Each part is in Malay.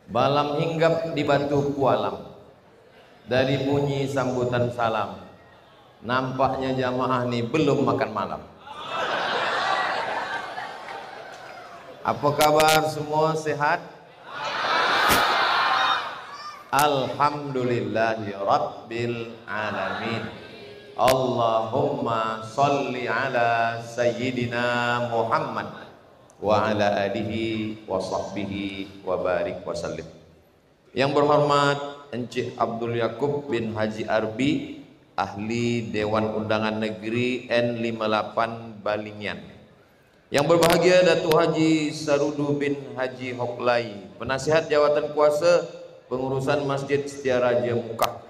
Balam hinggap di batu pualam, dari bunyi sambutan salam, nampaknya jamaah ni belum makan malam. Apa kabar semua, sehat? Alhamdulillahi Rabbil Alamin. Allahumma salli ala Sayyidina Muhammad wa ala alihi wa sahbihi wa barik wa sallim. Yang berhormat Encik Abdul Yakub bin Haji Arbi, Ahli Dewan Undangan Negeri N58 Balingian. Yang berbahagia Datuk Haji Sarudu bin Haji Hoklai, Penasihat Jawatan Kuasa Pengurusan Masjid Setiaraja Mukah.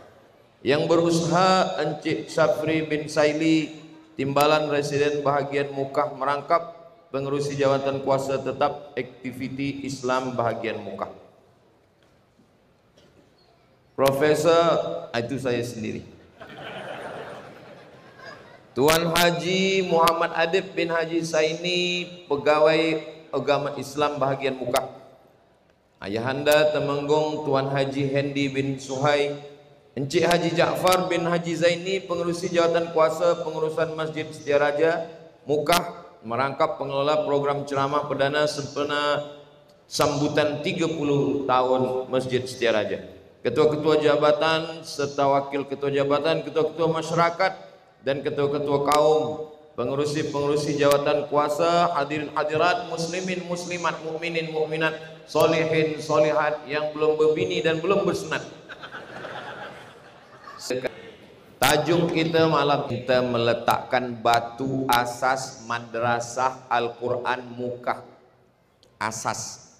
Yang berusaha Encik Syafri bin Saili, Timbalan Residen Bahagian Mukah merangkap Pengerusi Jawatan Kuasa Tetap Aktiviti Islam Bahagian Mukah. Profesor, itu saya sendiri. Tuan Haji Muhammad Adib bin Haji Saini, Pegawai Agama Islam Bahagian Mukah. Ayahanda Temenggung Tuan Haji Hendi bin Suhai, Encik Haji Ja'far bin Haji Zaini, Pengerusi Jawatan Kuasa Pengurusan Masjid Setiaraja Mukah, merangkap pengelola program ceramah perdana sempena sambutan 30 tahun Masjid Setiaraja. Ketua-ketua jabatan serta wakil ketua jabatan, ketua-ketua masyarakat dan ketua-ketua kaum, pengurusi-pengurusi jawatan kuasa, hadirin hadirat, muslimin muslimat, mukminin mukminat, solihin solihat yang belum berbini dan belum bersunat. Tajuk kita malam, kita meletakkan batu asas Madrasah Al-Quran Mukah. Asas.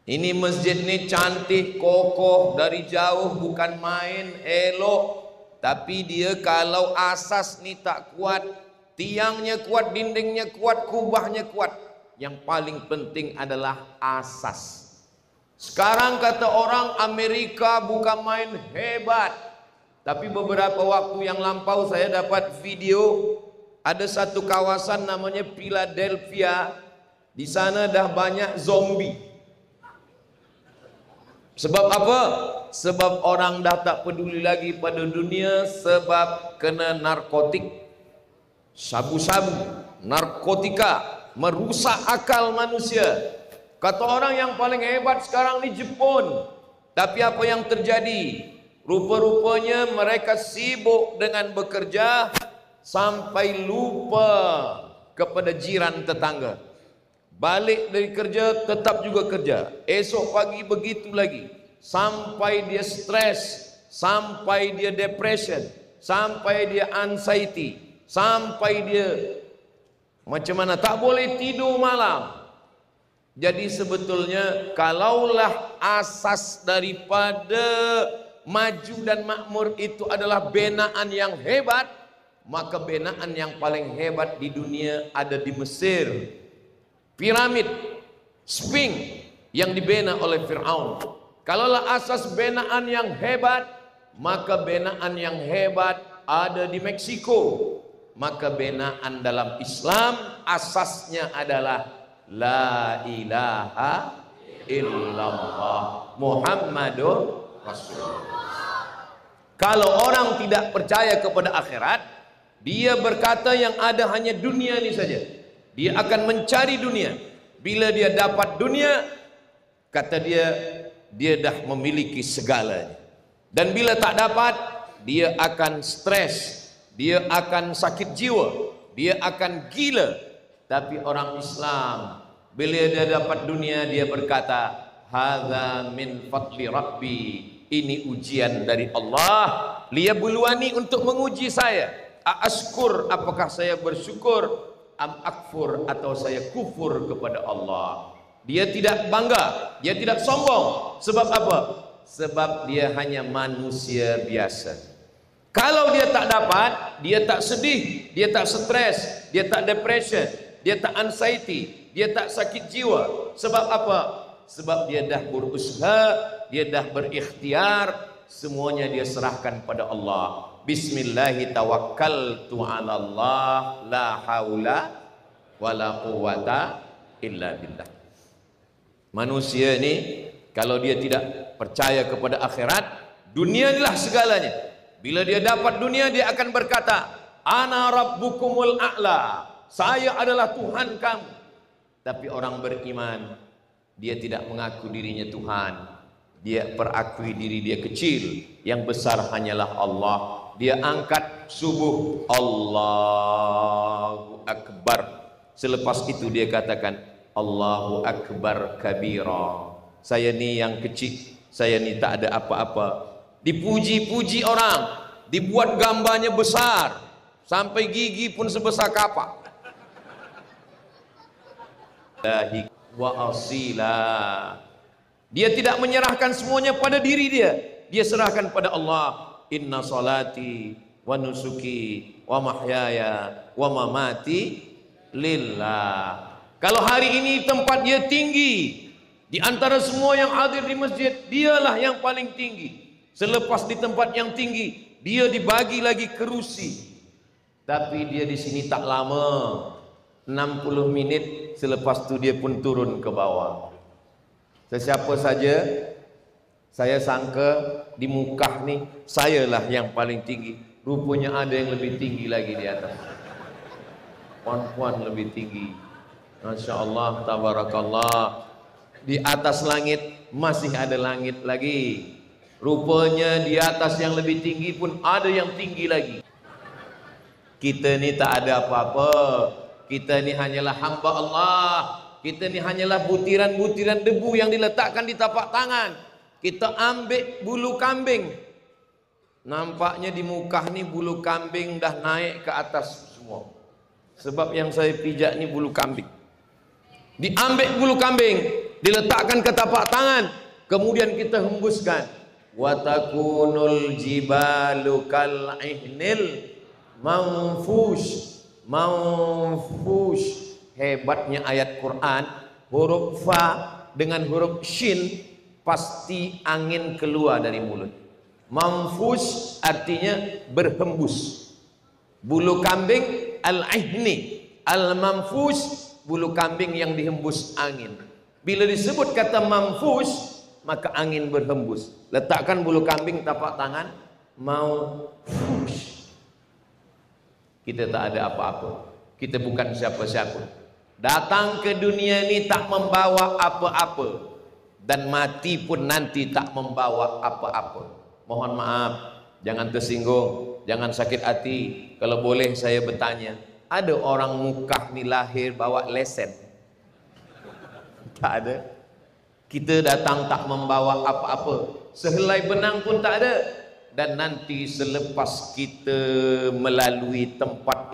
Ini masjid ni cantik, kokoh, dari jauh bukan main, elok. Tapi dia kalau asas ni tak kuat, tiangnya kuat, dindingnya kuat, kubahnya kuat, yang paling penting adalah asas. Sekarang kata orang Amerika bukan main, hebat. Tapi beberapa waktu yang lampau saya dapat video, ada satu kawasan namanya Philadelphia. Di sana dah banyak zombie. Sebab apa? Sebab orang dah tak peduli lagi pada dunia, sebab kena narkotik, sabu-sabu, narkotika, merusak akal manusia. Kata orang yang paling hebat sekarang ni Jepun. Tapi apa yang terjadi? Rupa-rupanya mereka sibuk dengan bekerja sampai lupa kepada jiran tetangga. Balik dari kerja tetap juga kerja, esok pagi begitu lagi, sampai dia stres, sampai dia depression, sampai dia anxiety, sampai dia macam mana tak boleh tidur malam. Jadi sebetulnya kalaulah asas daripada maju dan makmur itu adalah binaan yang hebat, maka binaan yang paling hebat di dunia ada di Mesir. Piramid Sphinx yang dibina oleh Fir'aun. Kalaulah asas binaan yang hebat, maka binaan yang hebat ada di Meksiko. Maka binaan dalam Islam asasnya adalah la ilaha illallah Muhammadur Rasulullah. Kalau orang tidak percaya kepada akhirat, dia berkata yang ada hanya dunia ini saja. Dia akan mencari dunia. Bila dia dapat dunia, kata dia dah memiliki segalanya. Dan bila tak dapat, dia akan stres, dia akan sakit jiwa, dia akan gila. Tapi orang Islam, bila dia dapat dunia, dia berkata, hadza min fadli rabbi, ini ujian dari Allah, liyabluwani, untuk menguji saya. Aaskur, apakah saya bersyukur, am akfur, atau saya kufur kepada Allah. Dia tidak bangga, dia tidak sombong. Sebab apa? Sebab dia hanya manusia biasa. Kalau dia tak dapat, dia tak sedih, dia tak stres, dia tak depression, dia tak anxiety, dia tak sakit jiwa. Sebab apa? Sebab dia dah berusaha, dia dah berikhtiar, semuanya dia serahkan pada Allah. Bismillahi tawakkaltu 'ala Allah, la haula wala quwata illa billah. Manusia ni Kalau dia tidak percaya kepada akhirat, dunia inilah segalanya. Bila dia dapat dunia, dia akan berkata, ana rabbukumul a'la, saya adalah Tuhan kamu. Tapi orang beriman, dia tidak mengaku dirinya Tuhan. Dia perakui diri dia kecil, yang besar hanyalah Allah. Dia angkat subuh, Allahu Akbar. Selepas itu dia katakan, Allahu Akbar kabira. Saya ni yang kecil, saya ni tak ada apa-apa. Dipuji-puji orang, dibuat gambarnya besar, sampai gigi pun sebesar kapak. Wa asila. Dia tidak menyerahkan semuanya pada diri dia. Dia serahkan pada Allah. Inna salati wa nusuki wa mahyaya wa mamati lillah. Kalau hari ini tempat dia tinggi, di antara semua yang hadir di masjid, dialah yang paling tinggi. Selepas di tempat yang tinggi, dia dibagi lagi kerusi. Tapi dia di sini tak lama, 60 menit, selepas itu dia pun turun ke bawah. Sesiapa saja, saya sangka di Mekah nih, sayalah yang paling tinggi. Rupanya ada yang lebih tinggi lagi di atas. Puan-puan lebih tinggi. Masya Allah, tabarakallah. Di atas langit masih ada langit lagi. Rupanya di atas yang lebih tinggi pun ada yang tinggi lagi. Kita ni tak ada apa-apa. Kita ni hanyalah hamba Allah. Kita ni hanyalah butiran-butiran debu yang diletakkan di tapak tangan. Kita ambil bulu kambing. Nampaknya di Mekah ni bulu kambing dah naik ke atas semua. Sebab yang saya pijak ni bulu kambing. Diambil bulu kambing, diletakkan ke tapak tangan, kemudian kita hembuskan. Wa takunul jibalu kal ihnil manfush. Manfush. Hebatnya ayat Quran, huruf fa dengan huruf shin pasti angin keluar dari mulut. Manfush artinya berhembus. Bulu kambing al-ihni, al-manfush, bulu kambing yang dihembus angin. Bila disebut kata manfush, maka angin berhembus. Letakkan bulu kambing tapak tangan, mau fush. Kita tak ada apa-apa. Kita bukan siapa-siapa. Datang ke dunia ini tak membawa apa-apa, dan mati pun nanti tak membawa apa-apa. Mohon maaf, jangan tersinggung, jangan sakit hati. Kalau boleh saya bertanya, ada orang Mekah ni lahir bawa lesen? Tak ada. Kita datang tak membawa apa-apa, sehelai benang pun tak ada. Dan nanti selepas kita melalui tempat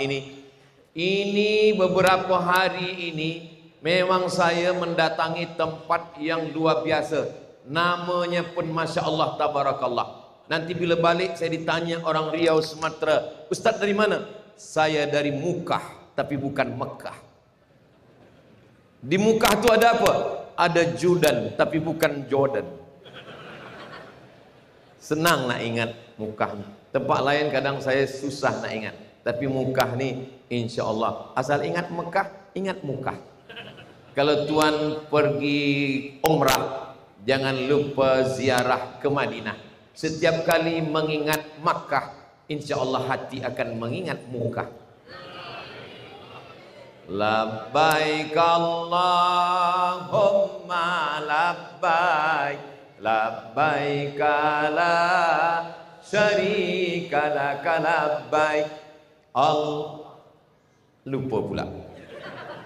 ini beberapa hari ini memang saya mendatangi tempat yang luar biasa. Namanya pun Masya Allah, tabarakallah. Nanti bila balik saya ditanya orang Riau, Sumatera, Ustaz dari mana? Saya dari Mekah, tapi bukan Mekah. Di Mekah tu ada apa? Ada Jordan, tapi bukan Jordan. Senang nak ingat Mekah. Tempat lain kadang saya susah nak ingat. Tapi Mekah ni insya Allah, asal ingat Mekah, ingat Mekah. Kalau tuan pergi umrah, jangan lupa ziarah ke Madinah. Setiap kali mengingat Makkah, insya Allah hati akan mengingat Mekah. Labbaik Allahumma labbaik, labbaik la syarika laka labbaik. Lupa pula.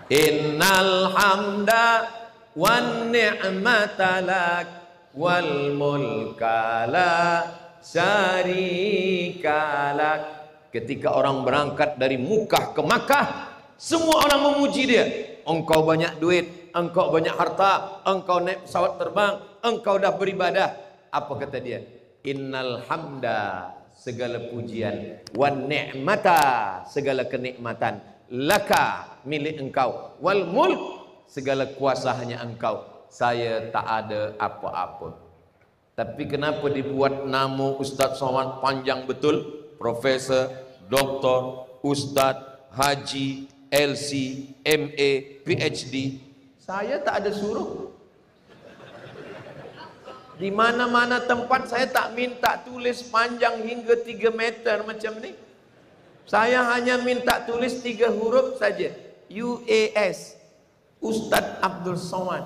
Innal hamda wan ni'mata lak wal mulka la syarika lak. Ketika orang berangkat dari Mekah ke Makkah, semua orang memuji dia. Engkau banyak duit, engkau banyak harta, engkau naik pesawat terbang, engkau dah beribadah. Apa kata dia? Innal hamda, segala pujian, wan ni'mata, segala kenikmatan, laka, milik engkau, wal mulk, segala kuasa hanya engkau, saya tak ada apa-apa. Tapi kenapa dibuat nama Ustaz Somad panjang betul? Profesor, Doktor, Ustaz, Haji, LC, MA, PhD. Saya tak ada suruh. Di mana-mana tempat saya tak minta tulis panjang hingga 3 meter macam ni. Saya hanya minta tulis 3 huruf saja. UAS, Ustadz Abdul Somad.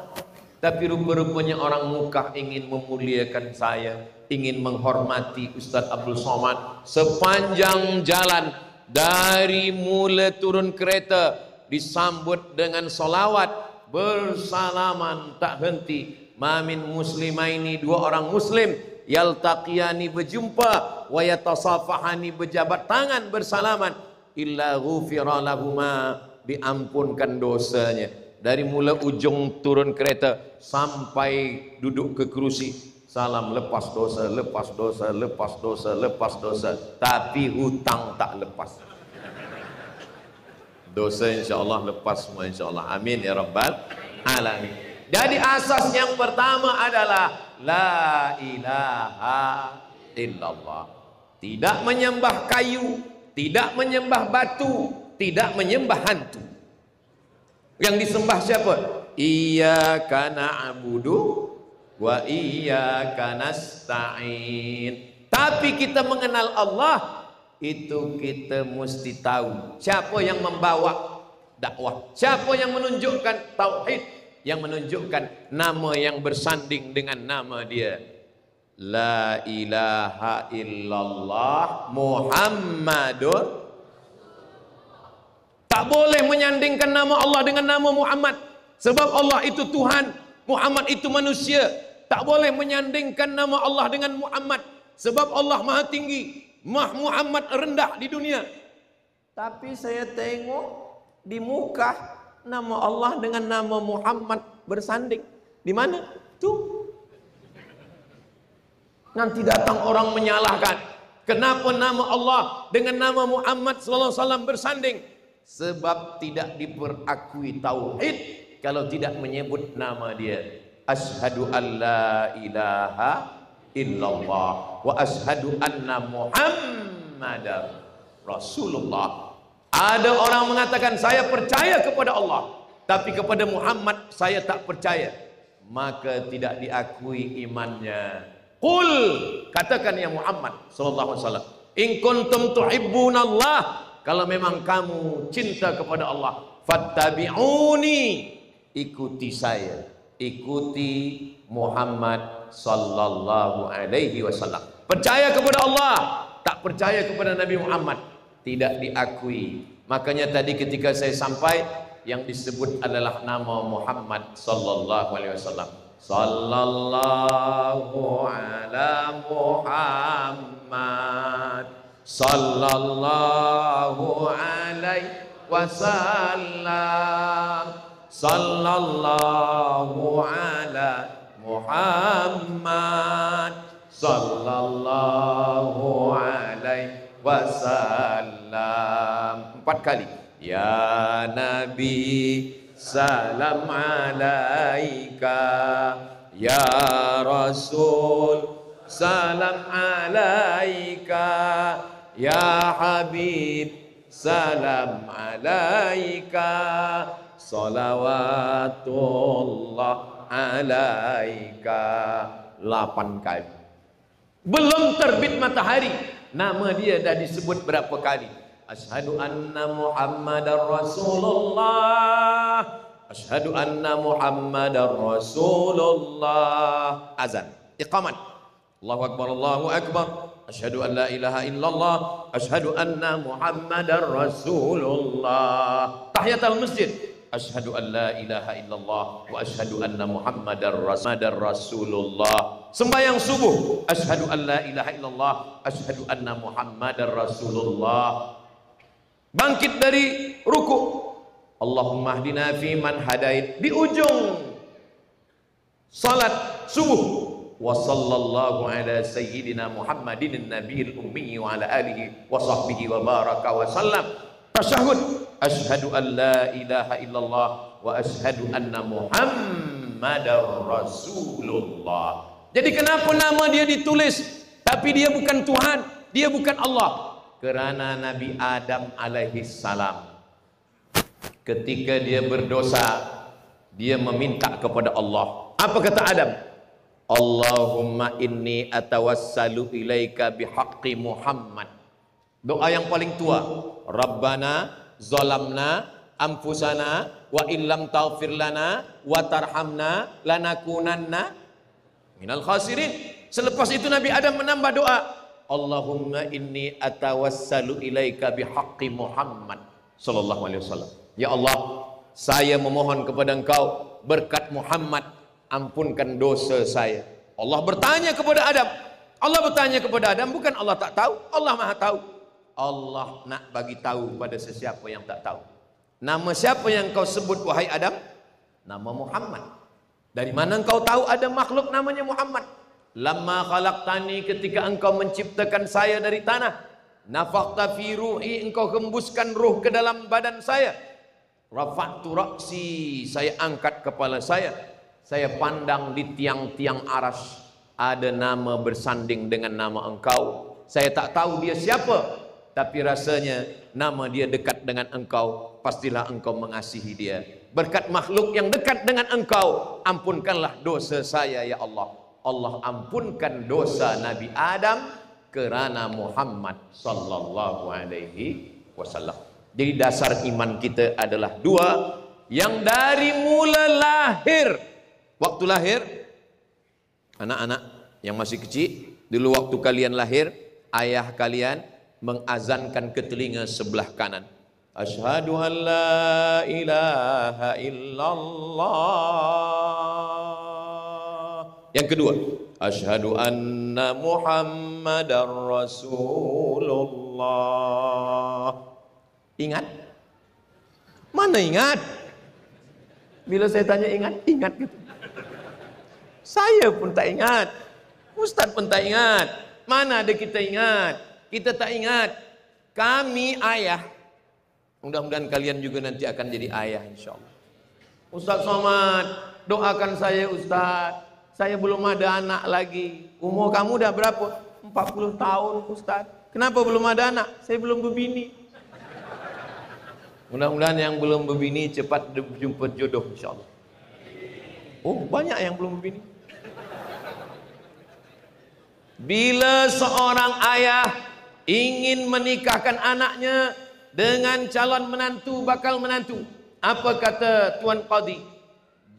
Tapi rupa-rupanya orang Mekah ingin memuliakan saya, ingin menghormati Ustadz Abdul Somad. Sepanjang jalan dari mula turun kereta disambut dengan solawat, bersalaman tak henti. Mamin muslimaini, 2 orang muslim, yaltaqiyani berjumpa, wa yatasafahani berjabat tangan bersalaman, illa ghufira lahuma, diampunkan dosanya. Dari mula ujung turun kereta sampai duduk ke kerusi, salam lepas dosa, lepas dosa, lepas dosa, lepas dosa, tapi hutang tak lepas. Dosa insyaAllah lepas semua insyaAllah. Amin ya rabbal alamin. Jadi asas yang pertama adalah la ilaha illallah. Tidak menyembah kayu, tidak menyembah batu, tidak menyembah hantu. Yang disembah siapa? Iyyaka na'budu wa iyyaka nasta'in. Tapi kita mengenal Allah, itu kita mesti tahu siapa yang membawa dakwah, siapa yang menunjukkan tauhid, yang menunjukkan nama yang bersanding dengan nama dia. La ilaha illallah Muhammadur. Tak boleh menyandingkan nama Allah dengan nama Muhammad, sebab Allah itu Tuhan, Muhammad itu manusia. Tak boleh menyandingkan nama Allah dengan Muhammad, sebab Allah maha tinggi, Muhammad rendah di dunia. Tapi saya tengok di muka nama Allah dengan nama Muhammad bersanding. Di mana? Tuh. Nanti datang orang menyalahkan, kenapa nama Allah dengan nama Muhammad sallallahu alaihi wasallam bersanding? Sebab tidak diperakui tauhid kalau tidak menyebut nama dia. Asyhadu an la ilaha illallah wa asyhadu anna Muhammadar Rasulullah. Ada orang mengatakan saya percaya kepada Allah, tapi kepada Muhammad saya tak percaya, maka tidak diakui imannya. Qul, katakan ya Muhammad sallallahu alaihi wasallam, in kuntum tuhibbunallah, kalau memang kamu cinta kepada Allah, fattabi'uni, ikuti saya, ikuti Muhammad sallallahu alaihi wasallam. Percaya kepada Allah, tak percaya kepada Nabi Muhammad, tidak diakui. Makanya tadi ketika saya sampai, yang disebut adalah nama Muhammad sallallahu alaihi wasallam. Sallallahu ala Muhammad sallallahu alaihi wasallam. Sallallahu ala Muhammad sallallahu alaihi wasallam. 4 kali. Ya Nabi salam alaika, ya Rasul salam alaika, ya Habib salam alaika, salawatullah alaika. 8 kali. Belum terbit matahari, nama dia dah disebut berapa kali? Asyhadu anna Muhammadar Rasulullah, asyhadu anna Muhammadar Rasulullah. Azan, iqamat, Allahu Akbar, Allahu Akbar, asyhadu an la ilaha illallah, asyhadu anna Muhammadar Rasulullah. Tahiyatul masjid, asyhadu an la ilaha illallah wa asyhadu anna Muhammadar Rasulullah. Sembahyang subuh, asyhadu an la ilaha illallah, asyhadu anna Muhammadar Rasulullah. Bangkit dari ruku, Allahumma hdina fi man hadait. Di ujung salat subuh, wa sallallahu ala sayyidina Muhammadin nabiyil ummi wa ala alihi wa sahbihi wa baraka wa sallam. Tasyahud, asyhadu an la ilaha illallah wa asyhadu anna Muhammadar Rasulullah. Jadi kenapa nama dia ditulis tapi dia bukan Tuhan, dia bukan Allah? Kerana Nabi Adam alaihi salam ketika dia berdosa, dia meminta kepada Allah. Apa kata Adam? Allahumma inni atawassalu ilaika bihaqqi Muhammad. Doa yang paling tua. Rabbana zalamna anfusana wa illam taghfir lana wa tarhamna lanakunanna minal khasirin. Selepas itu Nabi Adam menambah doa, Allahumma inni atawassalu ilaika bihaqqi Muhammad sallallahu alaihi wasallam. Ya Allah, saya memohon kepada Engkau berkat Muhammad, ampunkan dosa saya. Allah bertanya kepada Adam. Allah bertanya kepada Adam, bukan Allah tak tahu, Allah Maha tahu. Allah nak bagi tahu pada sesiapa yang tak tahu. Nama siapa yang kau sebut wahai Adam? Nama Muhammad. Dari mana engkau tahu ada makhluk namanya Muhammad? Lamma khalaqtani, ketika engkau menciptakan saya dari tanah. Nafakhta fi ruhi, engkau hembuskan ruh ke dalam badan saya. Rafa'tu ra'si, saya angkat kepala saya. Saya pandang di tiang-tiang aras ada nama bersanding dengan nama engkau. Saya tak tahu dia siapa, tapi rasanya nama dia dekat dengan engkau. Pastilah engkau mengasihi dia. Berkat makhluk yang dekat dengan engkau, ampunkanlah dosa saya ya Allah. Allah ampunkan dosa Nabi Adam kerana Muhammad sallallahu alaihi wasallam. Jadi dasar iman kita adalah dua, yang dari mula lahir. Waktu lahir, anak-anak yang masih kecil, dulu waktu kalian lahir, ayah kalian mengazankan ke telinga sebelah kanan. Asyhadu an la ilaha illallah. Yang kedua, asyhadu anna Muhammadar Rasulullah. Ingat? Mana ingat? Bila saya tanya ingat, ingat gitu. Saya pun tak ingat, Ustaz pun tak ingat. Mana ada kita ingat? Kita tak ingat. Kami ayah, mudah-mudahan kalian juga nanti akan jadi ayah insyaAllah. Ustaz Somad, doakan saya Ustaz. Saya belum ada anak lagi. Umur kamu dah berapa? 40 tahun Ustaz. Kenapa belum ada anak? Saya belum berbini. Mudah-mudahan yang belum berbini cepat jumpa jodoh insyaAllah. Oh, banyak yang belum berbini. Bila seorang ayah ingin menikahkan anaknya dengan calon menantu, bakal menantu, apa kata Tuan Qadi?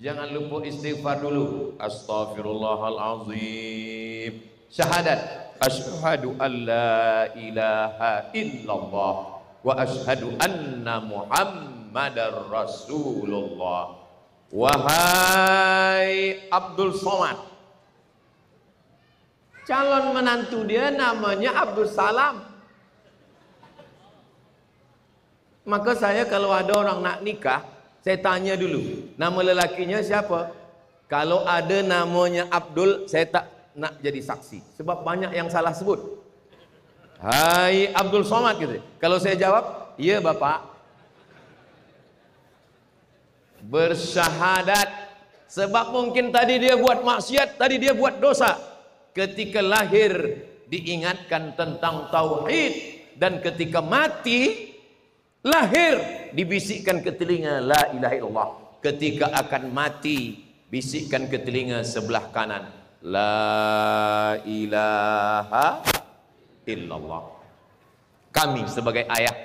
Jangan lupa istighfar dulu. Astaghfirullahalazim. Syahadat. Asyhadu an la ilaha illallah wa asyhadu anna Muhammadar Rasulullah. Wahai Abdul Somad, calon menantu dia namanya Abdul Salam. Maka saya kalau ada orang nak nikah, saya tanya dulu, nama lelakinya siapa? Kalau ada namanya Abdul, saya tak nak jadi saksi, sebab banyak yang salah sebut. Hai Abdul Somad gitu. Kalau saya jawab, iya Bapak, bersyahadat, sebab mungkin tadi dia buat maksiat, tadi dia buat dosa. Ketika lahir diingatkan tentang tauhid, dan ketika mati lahir dibisikkan ke telinga la ilaha illallah. Ketika akan mati bisikkan ke telinga sebelah kanan la ilaha illallah. Kami sebagai ayah,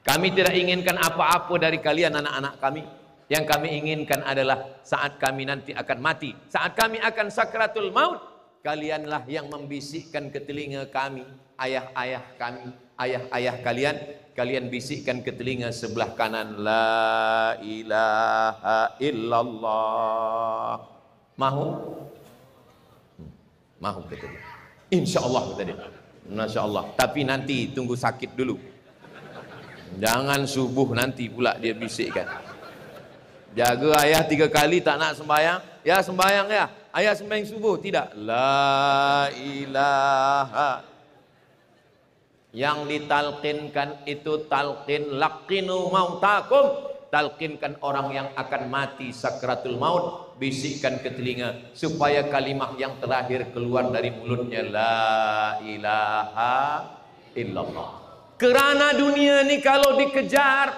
kami tidak inginkan apa-apa dari kalian anak-anak kami. Yang kami inginkan adalah saat kami nanti akan mati, saat kami akan sakratul maut, kalianlah yang membisikkan ke telinga kami, ayah-ayah kami, ayah-ayah kalian, kalian bisikkan ke telinga sebelah kanan la ilaha illallah. Mahu? Mahu kata dia. Insyaallah kata dia. Masyaallah. Tapi nanti tunggu sakit dulu. Jangan subuh nanti pula dia bisikkan. Jaga ayah 3 kali tak nak sembahyang. Ya sembahyang ya. Ayah sembahyang subuh. Tidak. La ilaha. Yang ditalqinkan itu talqin laqinu mautakum. Talqinkan orang yang akan mati sakratul maut. Bisikkan ke telinga. Supaya kalimah yang terakhir keluar dari mulutnya. La ilaha illallah. Kerana dunia ni kalau dikejar,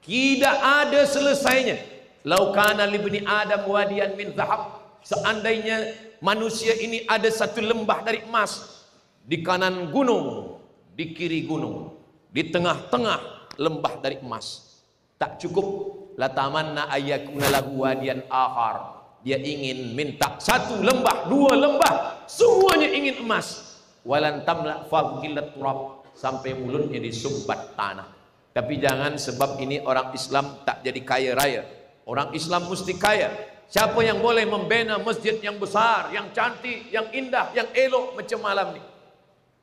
tidak ada selesainya. Lau kana libni Adam wadiyan min zahab. Seandainya manusia ini ada satu lembah dari emas, di kanan gunung, di kiri gunung, di tengah-tengah lembah dari emas. Tak cukup, latamanna ayyakuna lahu wadiyan akhar. Dia ingin minta satu lembah, dua lembah, semuanya ingin emas. Walan tamla faqillat turab, sampai mulutnya disumbat tanah. Tapi jangan sebab ini orang Islam tak jadi kaya raya. Orang Islam mesti kaya. Siapa yang boleh membina masjid yang besar, yang cantik, yang indah, yang elok macam malam ni?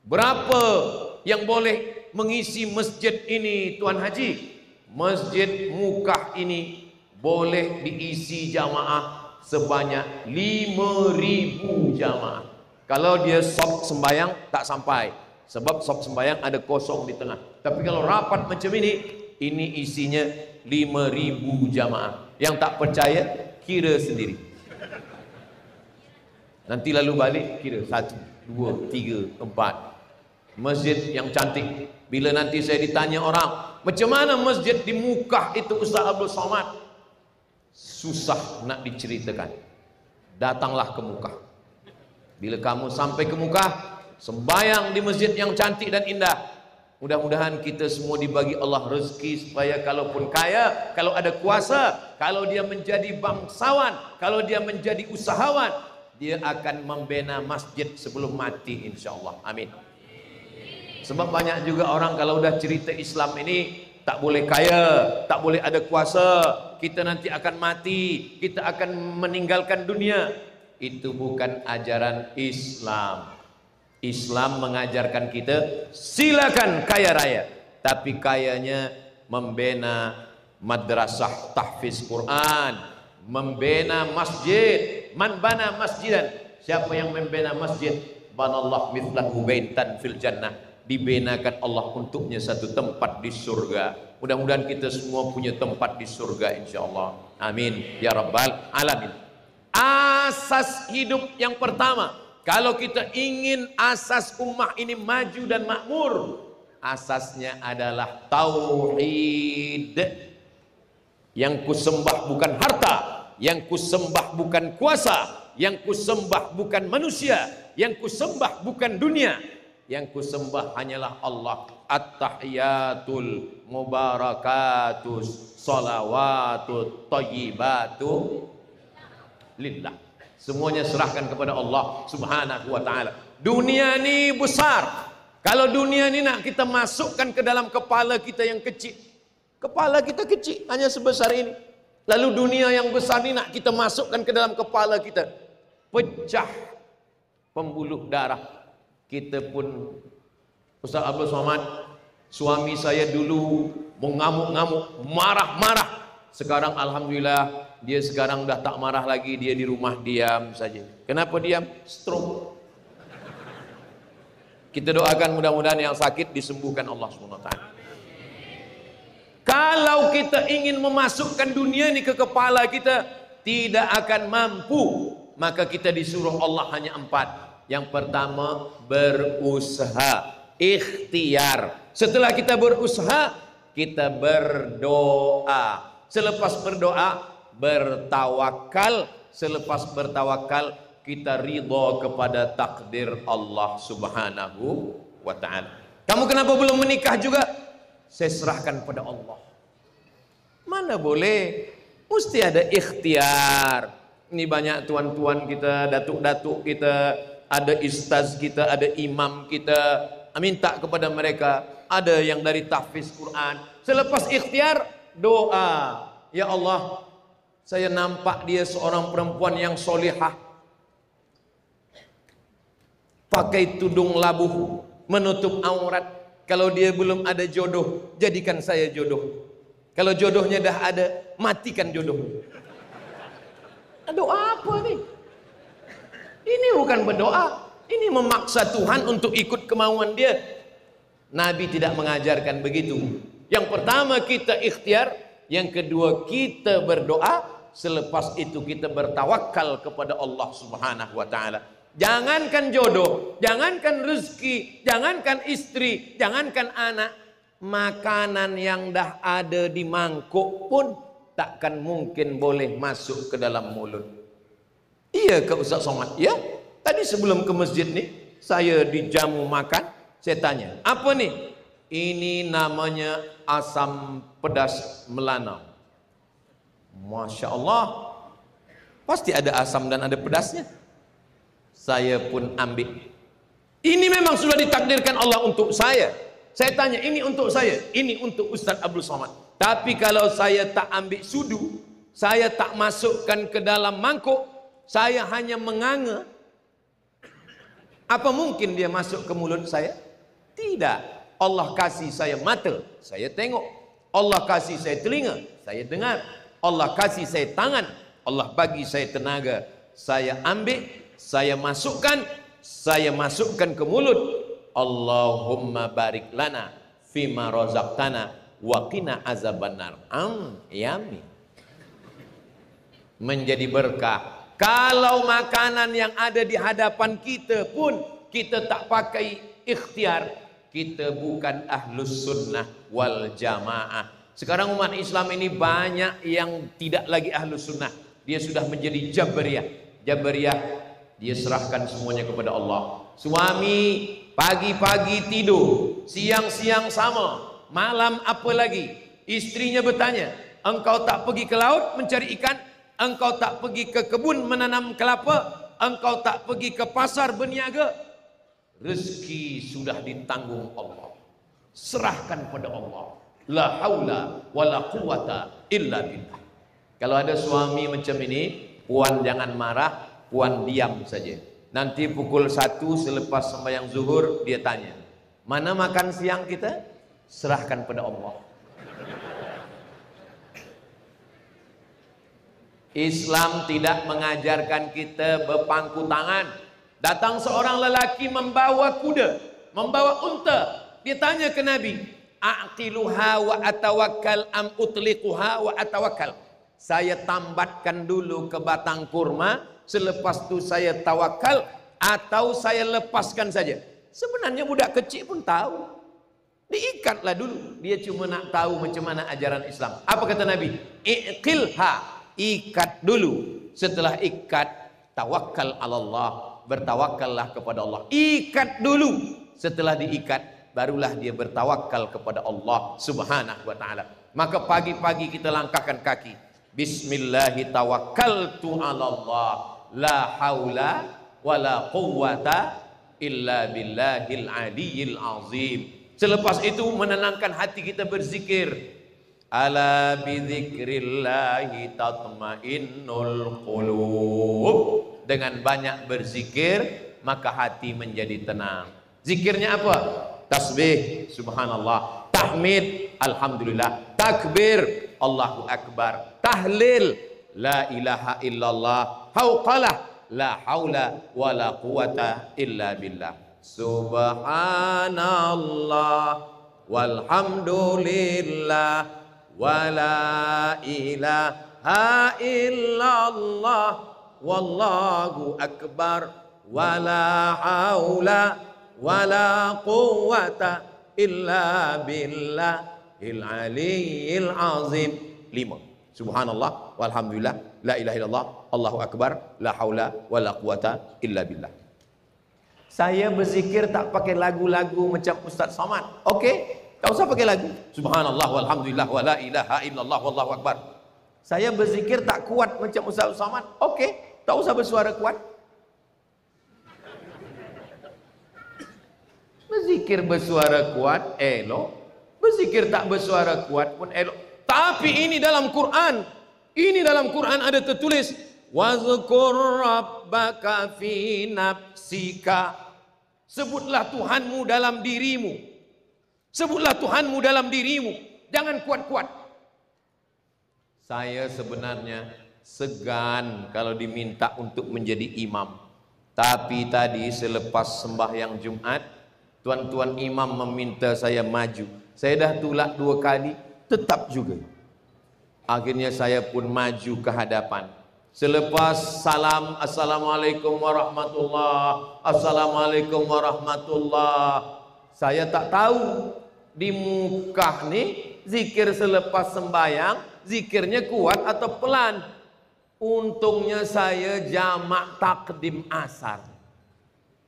Berapa yang boleh mengisi masjid ini, Tuan Haji? Masjid Mukah ini boleh diisi jamaah sebanyak 5.000 jamaah. Kalau dia sop sembayang tak sampai, sebab sop sembayang ada kosong di tengah. Tapi kalau rapat macam ini isinya 5.000 jamaah. Yang tak percaya kira sendiri. Nanti lalu balik kira 1, 2, 3, 4. Masjid yang cantik. Bila nanti saya ditanya orang, macam mana masjid di Mukah itu Ustaz Abdul Somad? Susah nak diceritakan. Datanglah ke Mukah. Bila kamu sampai ke Mukah, sembayang di masjid yang cantik dan indah. Mudah-mudahan kita semua dibagi Allah rezeki supaya kalaupun kaya, kalau ada kuasa, kalau dia menjadi bangsawan, kalau dia menjadi usahawan, dia akan membina masjid sebelum mati insya-Allah. Amin. Sebab banyak juga orang kalau udah cerita Islam ini tak boleh kaya, tak boleh ada kuasa, kita nanti akan mati, kita akan meninggalkan dunia. Itu bukan ajaran Islam. Islam mengajarkan kita silakan kaya raya, tapi kayanya membina madrasah tahfiz Quran, membina masjid. Man bana masjidan, siapa yang membina masjid, banallahu mithlahu baitan fil jannah, dibinakan Allah untuknya satu tempat di surga. Mudah-mudahan kita semua punya tempat di surga insyaallah. Amin ya rabbal alamin. Asas hidup yang pertama, kalau kita ingin asas ummah ini maju dan makmur, asasnya adalah tauhid. Yang kusembah bukan harta, yang kusembah bukan kuasa, yang kusembah bukan manusia, yang kusembah bukan dunia, yang kusembah hanyalah Allah. At-tahiyatul mubarakatus salawatut thayyibatu lillah. Semuanya serahkan kepada Allah Subhanahu wa taala. Dunia ni besar. Kalau dunia ni nak kita masukkan ke dalam kepala kita yang kecil, kepala kita kecil hanya sebesar ini. Lalu dunia yang besar ni nak kita masukkan ke dalam kepala kita, pecah pembuluh darah. Kita pun, Ustaz Abdul Somad, suami saya dulu mengamuk-ngamuk, marah-marah. Sekarang alhamdulillah dia sekarang dah tak marah lagi, dia di rumah diam saja. Kenapa diam? Stroke. Kita doakan mudah-mudahan yang sakit disembuhkan Allah SWT. Kalau kita ingin memasukkan dunia ini ke kepala kita, tidak akan mampu. Maka kita disuruh Allah hanya 4. Yang pertama, berusaha, ikhtiar. Setelah kita berusaha, kita berdoa. Selepas berdoa, bertawakal. Selepas bertawakal, kita ridha kepada takdir Allah Subhanahu wa ta'ala. Kamu kenapa belum menikah juga? Saya serahkan pada Allah. Mana boleh, mesti ada ikhtiar. Ini banyak tuan-tuan kita, datuk-datuk kita, ada ustaz kita, ada imam kita, minta kepada mereka. Ada yang dari tahfiz Quran. Selepas ikhtiar, doa. Ya Allah, saya nampak dia seorang perempuan yang solihah, pakai tudung labuh, menutup aurat. Kalau dia belum ada jodoh, jadikan saya jodoh. Kalau jodohnya dah ada, matikan jodoh. Doa apa ni? Ini bukan berdoa, ini memaksa Tuhan untuk ikut kemauan dia. Nabi tidak mengajarkan begitu. Yang pertama kita ikhtiar, yang kedua kita berdoa, selepas itu kita bertawakal kepada Allah Subhanahu wa taala. Jangankan jodoh, jangankan rezeki, jangankan istri, jangankan anak, makanan yang dah ada di mangkuk pun takkan mungkin boleh masuk ke dalam mulut. Iya ke Ustaz Somad, ya. Tadi sebelum ke masjid nih, saya dijamu makan, saya tanya, apa nih? Ini namanya asam pedas Melanau. Masya Allah, pasti ada asam dan ada pedasnya. Saya pun ambil. Ini memang sudah ditakdirkan Allah untuk saya. Saya tanya, ini untuk saya, ini untuk Ustaz Abdul Somad. Tapi kalau saya tak ambil sudu, saya tak masukkan ke dalam mangkuk, saya hanya menganga, apa mungkin dia masuk ke mulut saya? Tidak. Allah kasih saya mata, saya tengok. Allah kasih saya telinga, saya dengar. Allah kasih saya tangan, Allah bagi saya tenaga. Saya ambil, saya masukkan ke mulut. Allahumma barik lana fima razaqtana wa qina azabannar. Yummy. Menjadi berkah. Kalau makanan yang ada di hadapan kita pun kita tak pakai ikhtiar, kita bukan ahlus sunnah wal jamaah. Sekarang umat Islam ini banyak yang tidak lagi ahlus sunnah. Dia sudah menjadi jabariyah. Jabariyah, dia serahkan semuanya kepada Allah. Suami pagi-pagi tidur, siang-siang sama, malam apa lagi? Istrinya bertanya, engkau tak pergi ke laut mencari ikan? Engkau tak pergi ke kebun menanam kelapa? Engkau tak pergi ke pasar berniaga? Rezeki sudah ditanggung Allah. Serahkan pada Allah. La haula wala quwata illa billah. Kalau ada suami macam ini, puan jangan marah, puan diam saja. Nanti pukul 1 selepas sembahyang zuhur dia tanya, mana makan siang kita? Serahkan pada Allah. Islam tidak mengajarkan kita berpangku tangan. Datang seorang lelaki membawa kuda, membawa unta. Dia tanya ke Nabi, aqiluha wa atawakkal am utliquha wa atawakkal. Saya tambatkan dulu ke batang kurma, selepas itu saya tawakal, atau saya lepaskan saja. Sebenarnya budak kecil pun tahu. Diikatlah dulu. Dia cuma nak tahu macam mana ajaran Islam. Apa kata Nabi? Iqilha, ikat dulu. Setelah ikat, tawakal Allah. Bertawakallah kepada Allah. Ikat dulu. Setelah diikat, barulah dia bertawakal kepada Allah Subhanahu wa ta'ala. Maka pagi-pagi kita langkahkan kaki. Bismillahi tawakkaltu 'ala Allah. La haula wala quwwata illa billahil aliyyil azim. Selepas itu menenangkan hati kita berzikir. Ala bidzikrillahi tatmainnul qulub. Dengan banyak berzikir maka hati menjadi tenang. Zikirnya apa? Tasbih subhanallah, tahmid alhamdulillah, takbir Allahu akbar, tahlil la ilaha illallah, hauqalah la haula wala quwata illa billah. Subhanallah walhamdulillah wala ilaha illallah wallahu akbar wala haula wala quwwata illa billahil aliyyil azim. 5. Subhanallah walhamdulillah la ilaha illallah Allahu akbar la haula wala quwwata illa billah. Saya berzikir tak pakai lagu-lagu macam Ustaz Somad. Okey, tak usah pakai lagu. Subhanallah walhamdulillah wala ilaha illallah wallahu akbar. Saya berzikir tak kuat macam Ustaz Somad. Okey, tak usah bersuara kuat. Berzikir bersuara kuat elok, berzikir tak bersuara kuat pun elok. Tapi ini dalam Quran. Ini dalam Quran ada tertulis wazkur rabbaka fi nafsika. Sebutlah Tuhanmu dalam dirimu. Sebutlah Tuhanmu dalam dirimu. Jangan kuat-kuat. Saya sebenarnya segan kalau diminta untuk menjadi imam. Tapi tadi selepas sembahyang Jumat, tuan-tuan imam meminta saya maju. Saya dah tolak 2 kali, tetap juga. Akhirnya saya pun maju ke hadapan. Selepas salam, assalamualaikum warahmatullah, assalamualaikum warahmatullah. Saya tak tahu di muka nih zikir selepas sembahyang, zikirnya kuat atau pelan. Untungnya saya jamak takdim asar.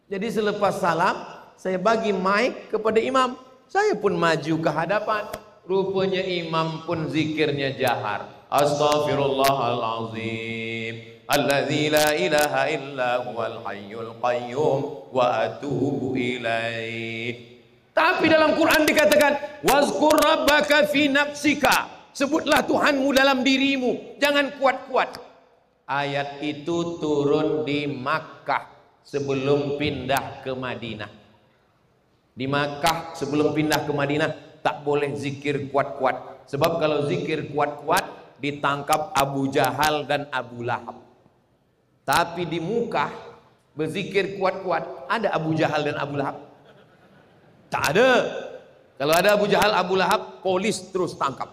Jadi selepas salam, saya bagi mic kepada imam. Saya pun maju ke hadapan. Rupanya imam pun zikirnya jahar. Astaghfirullahalazim. Alladzi la ilaha illa huwal hayyul qayyum wa atubu ilaih. Tapi dalam Quran dikatakan, wazkur rabbaka fi nafsika. Sebutlah Tuhanmu dalam dirimu, jangan kuat-kuat. Ayat itu turun di Makkah sebelum pindah ke Madinah. Di Makkah sebelum pindah ke Madinah tak boleh zikir kuat-kuat. Sebab kalau zikir kuat-kuat ditangkap Abu Jahal dan Abu Lahab. Tapi di Mekah berzikir kuat-kuat, ada Abu Jahal dan Abu Lahab? Tak ada. Kalau ada Abu Jahal, Abu Lahab, polis terus tangkap.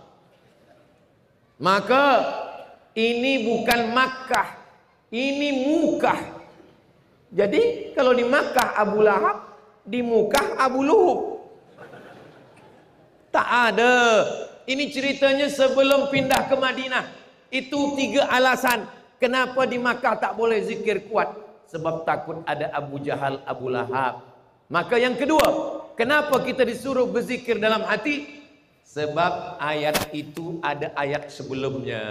Maka ini bukan Makkah, ini Mukah. Jadi kalau di Makkah Abu Lahab, di Mukah Abu Luhub. Tak ada. Ini ceritanya sebelum pindah ke Madinah. Itu 3 alasan kenapa di Makkah tak boleh zikir kuat. Sebab takut ada Abu Jahal, Abu Lahab. Maka yang kedua, kenapa kita disuruh berzikir dalam hati? Sebab ayat itu ada ayat sebelumnya.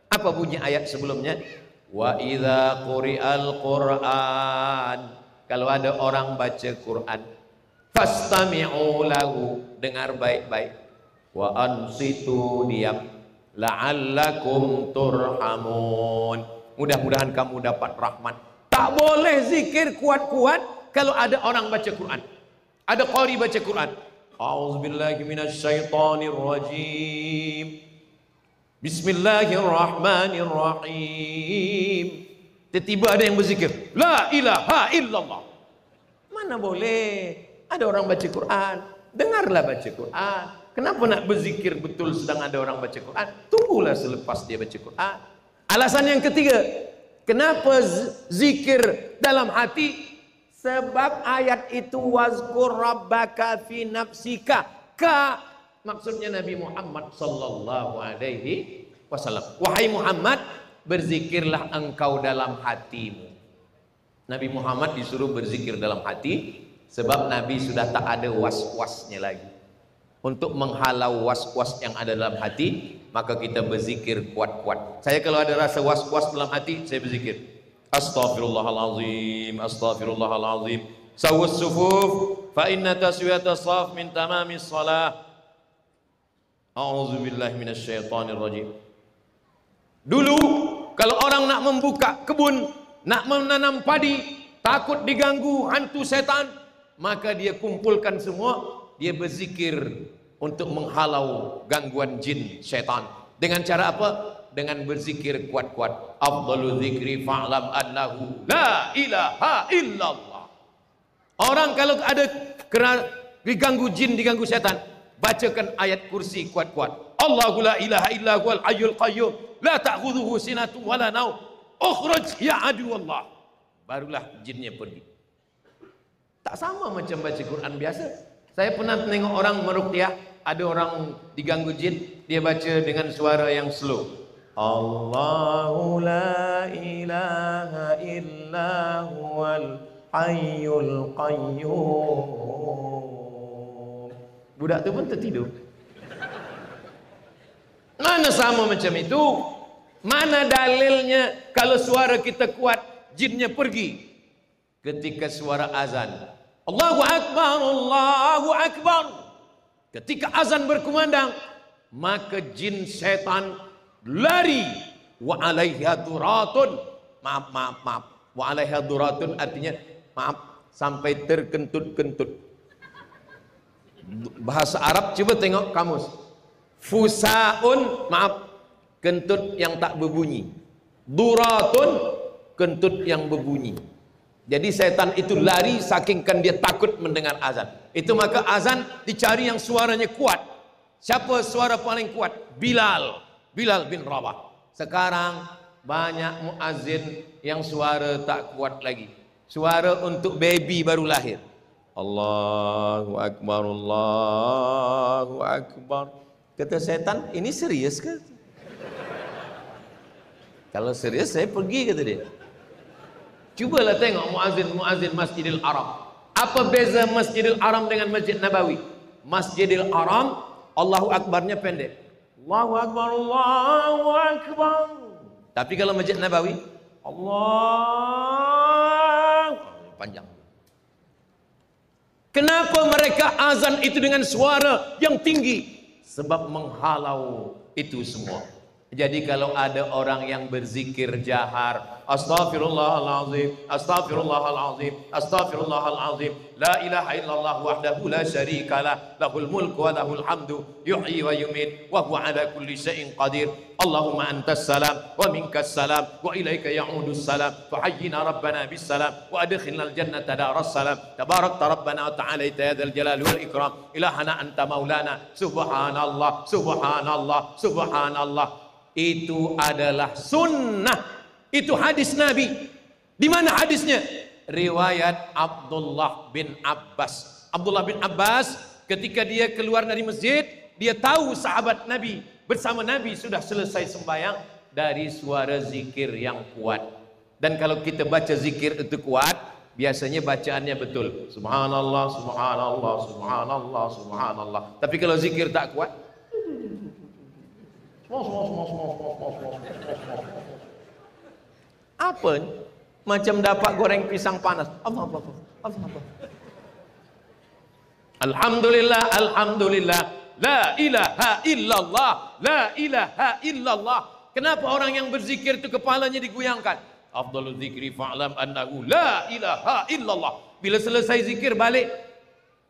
Apa bunyi ayat sebelumnya? Wa idza quri'al Qur'an. Kalau ada orang baca Quran, fastami'u lahu, dengar baik-baik. Wa ansitu, diam. La'allakum turhamun. Mudah-mudahan kamu dapat rahmat. Tak boleh zikir kuat-kuat kalau ada orang baca Quran. Ada qari baca Quran. A'udzubillahi minasyaitonir rajim. Bismillahirrahmanirrahim. Tiba-tiba ada yang berzikir, la ilaha illallah. Mana boleh? Ada orang baca Quran, dengarlah baca Quran. Kenapa nak berzikir betul sedang ada orang baca Quran? Tunggulah selepas dia baca Quran. Alasan yang ketiga, kenapa zikir dalam hati? Sebab ayat itu wazkur rabbaka fi nafsika. Ka maksudnya Nabi Muhammad sallallahu alaihi wasallam. Wahai Muhammad, berzikirlah engkau dalam hatimu. Nabi Muhammad disuruh berzikir dalam hati sebab Nabi sudah tak ada was-wasnya lagi. Untuk menghalau was-was yang ada dalam hati, maka kita berzikir kuat-kuat. Saya kalau ada rasa was-was dalam hati, saya berzikir. Astaghfirullahalazim, astaghfirullahalazim. Sawus sufuf fa inna taswiyatas shaf min tamamis shalah. A'udzubillahi minasyaitonir rajim. Dulu kalau orang nak membuka kebun, nak menanam padi, takut diganggu hantu setan, maka dia kumpulkan semua, dia berzikir untuk menghalau gangguan jin setan. Dengan cara apa? Dengan berzikir kuat-kuat. Afdalu dzikri fa'lam annahu la ilaha illallah. Orang kalau ada kena diganggu jin, diganggu setan, bacakan ayat kursi kuat-kuat. Allahu la ilaha illa huwal hayyul qayyum la ta'khudhuhu sinatun wala naum. Ukhruj ya aduwallah. Barulah jinnya pergi. Tak sama macam baca Quran biasa. Saya pernah tengok orang meruqyah, ada orang diganggu jin, dia baca dengan suara yang slow. Allahu la ilaha illa huwal hayyul qayyum. Budak tu pun tertidur. Mana sama macam itu? Mana dalilnya kalau suara kita kuat, jinnya pergi? Ketika suara azan, Allahu Akbar, Allahu Akbar. Ketika azan berkumandang, maka jin setan lari. Wa alaiha duratun. Maaf. Wa alaiha duratun artinya maaf, sampai terkentut-kentut. Bahasa Arab coba tengok kamus. Fusaun, maaf, kentut yang tak berbunyi. Duratun, kentut yang berbunyi. Jadi setan itu lari saking kan dia takut mendengar azan. Itu maka azan dicari yang suaranya kuat. Siapa suara paling kuat? Bilal bin Rabah. Sekarang banyak muazzin yang suara tak kuat lagi. Suara untuk baby baru lahir. Allahu Akbar, Allahu Akbar. Kata setan, ini serius ke? Kalau serius saya pergi, kata dia. Cubalah tengok muazin Masjidil Haram. Apa beza Masjidil Haram dengan Masjid Nabawi? Masjidil Haram Allahu Akbarnya pendek. Allahu Akbar, Allahu Akbar. Tapi kalau Masjid Nabawi Allah panjang. Kenapa mereka azan itu dengan suara yang tinggi? Sebab menghalau itu semua. Jadi kalau ada orang yang berzikir jahar, astaghfirullahalazim, astaghfirullahalazim, astaghfirullahalazim, la ilaha illallah wahdahu la syarikalah, lahul mulku wa lahul hamdu, yuhyi wa yumit, wa huwa ala kulli syai'in qadir. Allahumma antas salam wa minkas salam wa ilaika ya'udus salam, fahayyina rabbana bis salam wa adkhilnal jannata daras salam. Tabarakta rabbana wa ta'ala ya dzal jalali wal ikram. Ilahana anta maulana. Subhanallah, subhanallah, subhanallah. Itu adalah sunnah. Itu hadis Nabi. Di mana hadisnya? Riwayat Abdullah bin Abbas. Abdullah bin Abbas ketika dia keluar dari masjid, dia tahu sahabat Nabi bersama Nabi sudah selesai sembahyang dari suara zikir yang kuat. Dan kalau kita baca zikir itu kuat, biasanya bacaannya betul. Subhanallah, subhanallah, subhanallah, subhanallah. Tapi kalau zikir tak kuat, apa? Macam dapat goreng pisang panas. Allah. Alhamdulillah, alhamdulillah. La ilaha illallah, la ilaha illallah. Kenapa orang yang berzikir itu kepalanya digoyangkan? Afdalul zikri fa'lam annahu la ilaha illallah. Bila selesai zikir balik,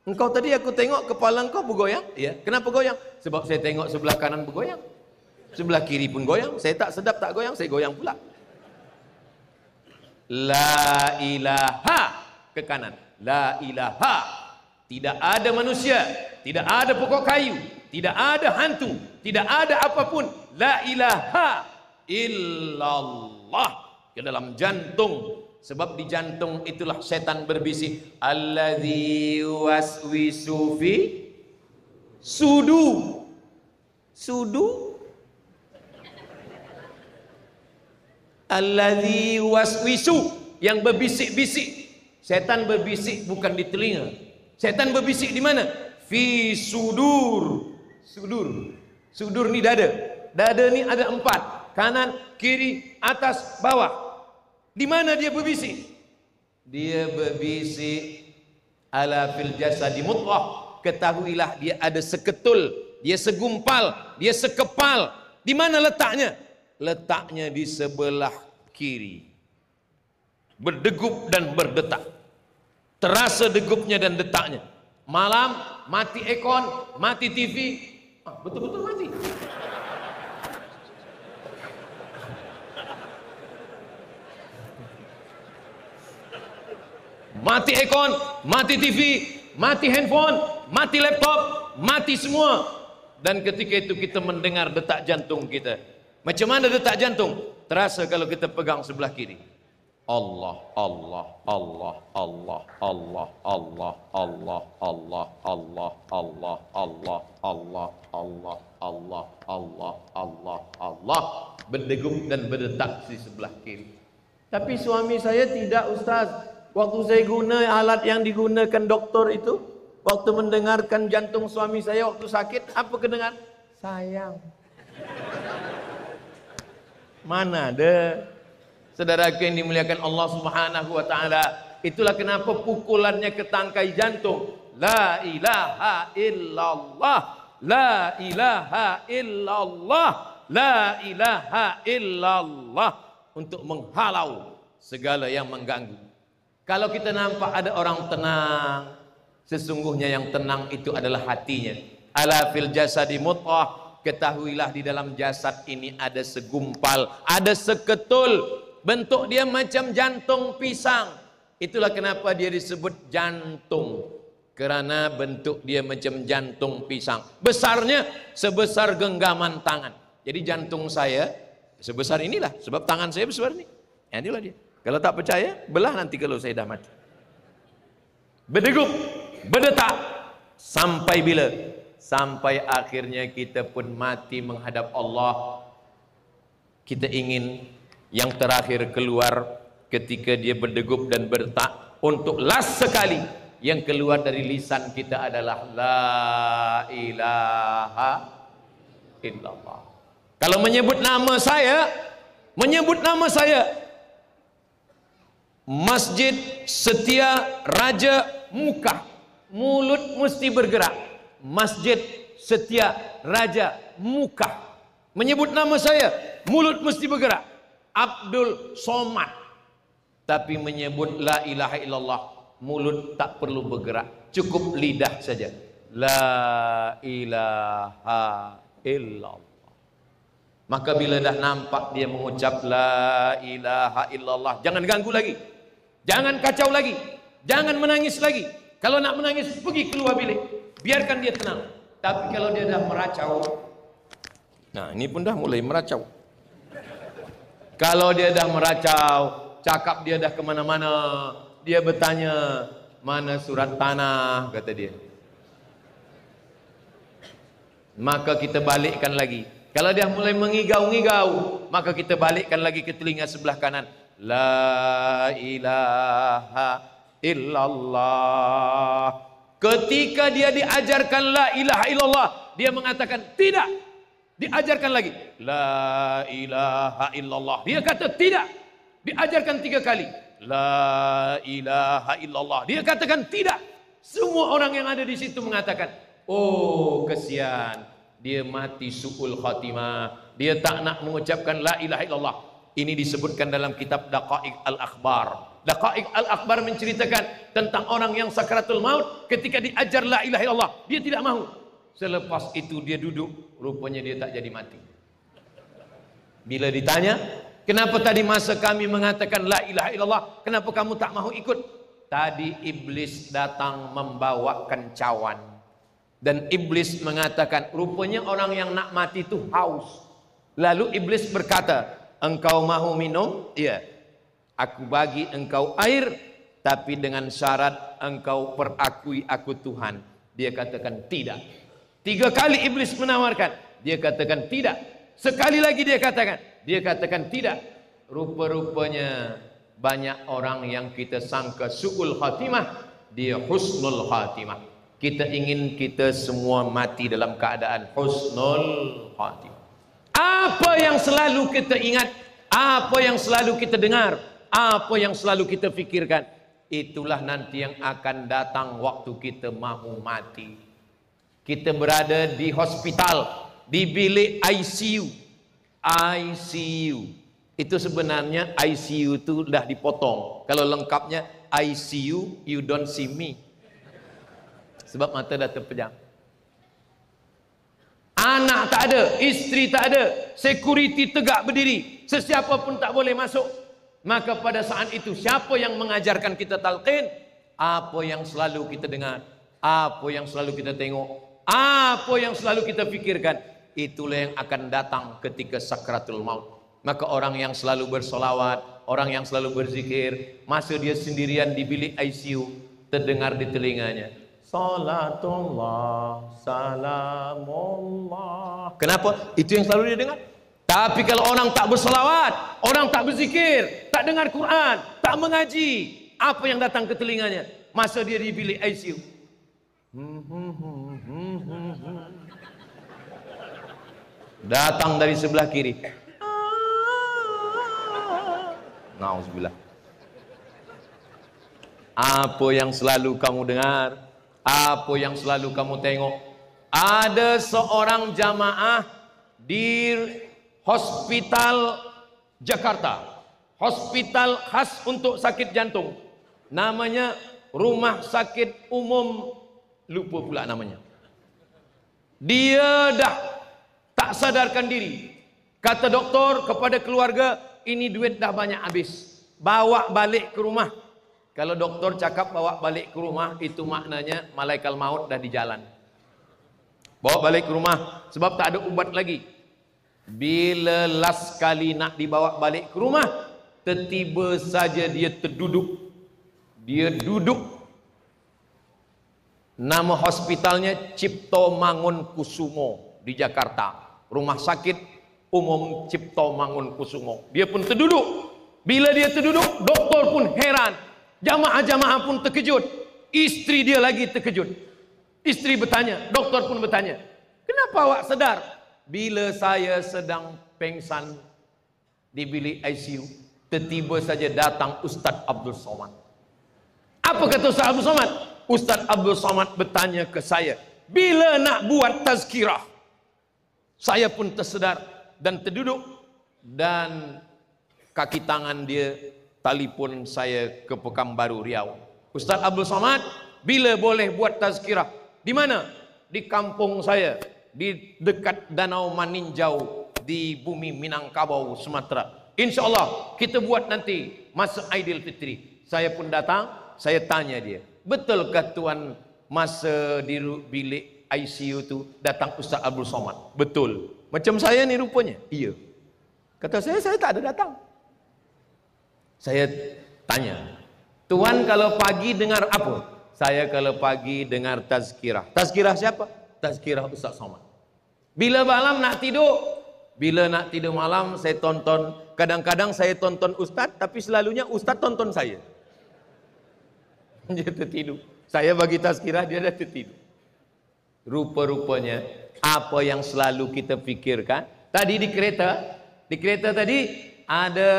engkau tadi aku tengok kepala engkau bergoyang. Ya, kenapa goyang? Sebab saya tengok sebelah kanan bergoyang. Sebelah kiri pun goyang, saya tak sedap tak goyang, saya goyang pula. La ilaha ke kanan. La ilaha. Tidak ada manusia, tidak ada pokok kayu, tidak ada hantu, tidak ada apapun. La ilaha illallah ke dalam jantung. Sebab di jantung itulah setan berbisik. Alladzi waswisu fi sudu. Sudu. Alladzi waswisu, yang berbisik-bisik. Setan berbisik bukan di telinga. Setan berbisik di mana? Fi sudur. Sudur. Sudur ni dada. Dada ni ada 4. Kanan, kiri, atas, bawah. Di mana dia berbisik? Dia berbisik ala fil jasadi mudghah. Ketahuilah dia ada seketul, dia segumpal, dia sekepal. Di mana letaknya? Letaknya di sebelah kiri. Berdegup dan berdetak. Terasa degupnya dan detaknya. Malam mati aircon, mati TV, betul-betul mati. Mati aircon, mati TV, mati handphone, mati laptop, mati semua. Dan ketika itu kita mendengar detak jantung kita. Macam mana detak jantung? Terasa kalau kita pegang sebelah kiri. Allah, Allah, Allah, Allah, Allah, Allah, Allah, Allah, Allah, Allah, Allah, Allah, Allah, Allah, Allah, Allah, Allah, berdegup dan berdetak di sebelah kiri. Tapi suami saya tidak, Ustaz. Waktu saya guna alat yang digunakan doktor itu, waktu mendengarkan jantung suami saya waktu sakit, apa kedengar? Sayang. Mana ada? Saudaraku yang dimuliakan Allah Subhanahu wa taala, itulah kenapa pukulannya ke tangkai jantung. La ilaha illallah, la ilaha illallah, la ilaha illallah, untuk menghalau segala yang mengganggu. Kalau kita nampak ada orang tenang, sesungguhnya yang tenang itu adalah hatinya. Ala fil jasadi mudghah. Ketahuilah di dalam jasad ini ada segumpal, ada seketul, bentuk dia macam jantung pisang. Itulah kenapa dia disebut jantung, karena bentuk dia macam jantung pisang. Besarnya sebesar genggaman tangan. Jadi jantung saya sebesar inilah, sebab tangan saya besar ini. Inilah dia. Kalau tak percaya, belah nanti kalau saya dah mati. Berdegup, berdetak, sampai bila? Sampai akhirnya kita pun mati menghadap Allah. Kita ingin Yang terakhir keluar ketika dia berdegup dan bertak, untuk last sekali yang keluar dari lisan kita adalah la ilaha illallah. Kalau menyebut nama saya, Masjid Setia Raja Mukah, mulut mesti bergerak. Masjid Setia Raja Mukah, menyebut nama saya, mulut mesti bergerak. Abdul Somad, tapi menyebut la ilaha illallah, mulut tak perlu bergerak, cukup lidah saja. La ilaha illallah. Maka bila dah nampak dia mengucap la ilaha illallah, jangan ganggu lagi, jangan kacau lagi, jangan menangis lagi. Kalau nak menangis, pergi keluar bilik, biarkan dia tenang. Tapi kalau dia dah meracau, nah ini pun dah mulai meracau. Kalau dia dah meracau, cakap dia dah kemana-mana, dia bertanya, mana surat tanah, kata dia. Maka kita balikkan lagi. Kalau dia mulai mengigau-ngigau, maka kita balikkan lagi ke telinga sebelah kanan. La ilaha illallah. Ketika dia diajarkan la ilaha illallah, dia mengatakan tidak. Diajarkan lagi. La ilaha illallah. Dia kata tidak. Diajarkan 3 kali. La ilaha illallah. Dia katakan tidak. Semua orang yang ada di situ mengatakan, oh kesian, dia mati su'ul khatimah, dia tak nak mengucapkan la ilaha illallah. Ini disebutkan dalam kitab Daqaiq Al-Akhbar. Daqaiq Al-Akhbar menceritakan tentang orang yang sakaratul maut, ketika diajar la ilaha illallah, dia tidak mahu. Selepas itu dia duduk, rupanya dia tak jadi mati. Bila ditanya, kenapa tadi masa kami mengatakan la ilaha illallah, kenapa kamu tak mahu ikut? Tadi iblis datang membawa kencauan. Dan iblis mengatakan, rupanya orang yang nak mati itu haus. Lalu iblis berkata, engkau mahu minum? Iya. Aku bagi engkau air, tapi dengan syarat engkau perakui aku Tuhan. Dia katakan tidak. 3 kali iblis menawarkan, dia katakan tidak. Sekali lagi dia katakan tidak. Rupa-rupanya banyak orang yang kita sangka su'ul khatimah, dia husnul khatimah. Kita ingin kita semua mati dalam keadaan husnul khatimah. Apa yang selalu kita ingat, apa yang selalu kita dengar, apa yang selalu kita fikirkan, itulah nanti yang akan datang waktu kita mahu mati. Kita berada di hospital, di bilik ICU. ICU itu sebenarnya ICU itu dah dipotong. Kalau lengkapnya ICU, you don't see me. Sebab mata dah terpejam. Anak tak ada, isteri tak ada, security tegak berdiri, sesiapa pun tak boleh masuk. Maka pada saat itu siapa yang mengajarkan kita talqin? Apa yang selalu kita dengar, apa yang selalu kita tengok, apa yang selalu kita fikirkan, itulah yang akan datang ketika sakratul maut. Maka orang yang selalu bersolawat, orang yang selalu berzikir, masa dia sendirian di bilik ICU, terdengar di telinganya, salatullah, salamullah. Kenapa? Itu yang selalu dia dengar. Tapi kalau orang tak berselawat, orang tak berzikir, tak dengar Quran, tak mengaji, apa yang datang ke telinganya masa dia di bilik ICU? Datang dari sebelah kiri. Nauzubillah. Apa yang selalu kamu dengar? Apa yang selalu kamu tengok? Ada seorang jamaah di hospital Jakarta, hospital khas untuk sakit jantung, namanya Rumah Sakit Umum, lupa pula namanya. Dia dah tak sadarkan diri. Kata doktor kepada keluarga, ini duit dah banyak habis, bawa balik ke rumah. Kalau doktor cakap bawa balik ke rumah, itu maknanya malaikat maut dah di jalan. Bawa balik ke rumah, sebab tak ada ubat lagi. Bila last kali nak dibawa balik ke rumah, tiba saja dia terduduk. Dia duduk. Nama hospitalnya Cipto Mangunkusumo di Jakarta. Rumah sakit Umum Cipto Mangunkusumo. Dia pun terduduk. Bila dia terduduk, doktor pun heran. Jamaah-jamaah pun terkejut. Istri dia lagi terkejut. Istri bertanya, doktor pun bertanya, kenapa awak sedar? Bila saya sedang pengsan di bilik ICU, tiba-tiba saja datang Ustaz Abdul Somad. Apa kata Ustaz Abdul Somad? Ustaz Abdul Somad bertanya ke saya, bila nak buat tazkirah? Saya pun tersedar dan terduduk, dan kaki tangan dia telefon saya ke Pekanbaru Riau. Ustaz Abdul Somad, bila boleh buat tazkirah? Di mana? Di kampung saya, di dekat Danau Maninjau, di bumi Minangkabau, Sumatera. InsyaAllah kita buat nanti masa Aidilfitri. Saya pun datang, saya tanya dia, betulkah tuan masa di bilik ICU tu datang Ustaz Abdul Somad? Betul. Macam saya ni rupanya? Iya. Kata saya tak ada datang. Saya tanya, tuan kalau pagi dengar apa? Saya kalau pagi dengar tazkirah. Tazkirah siapa? Tazkirah Ustaz Somad. Bila malam nak tidur, bila nak tidur malam saya tonton, kadang-kadang saya tonton Ustaz, tapi selalunya Ustaz tonton saya. Dia tertidur. Saya bagi tazkirah, dia dah tertidur. Rupa-rupanya apa yang selalu kita fikirkan. Tadi di kereta tadi ada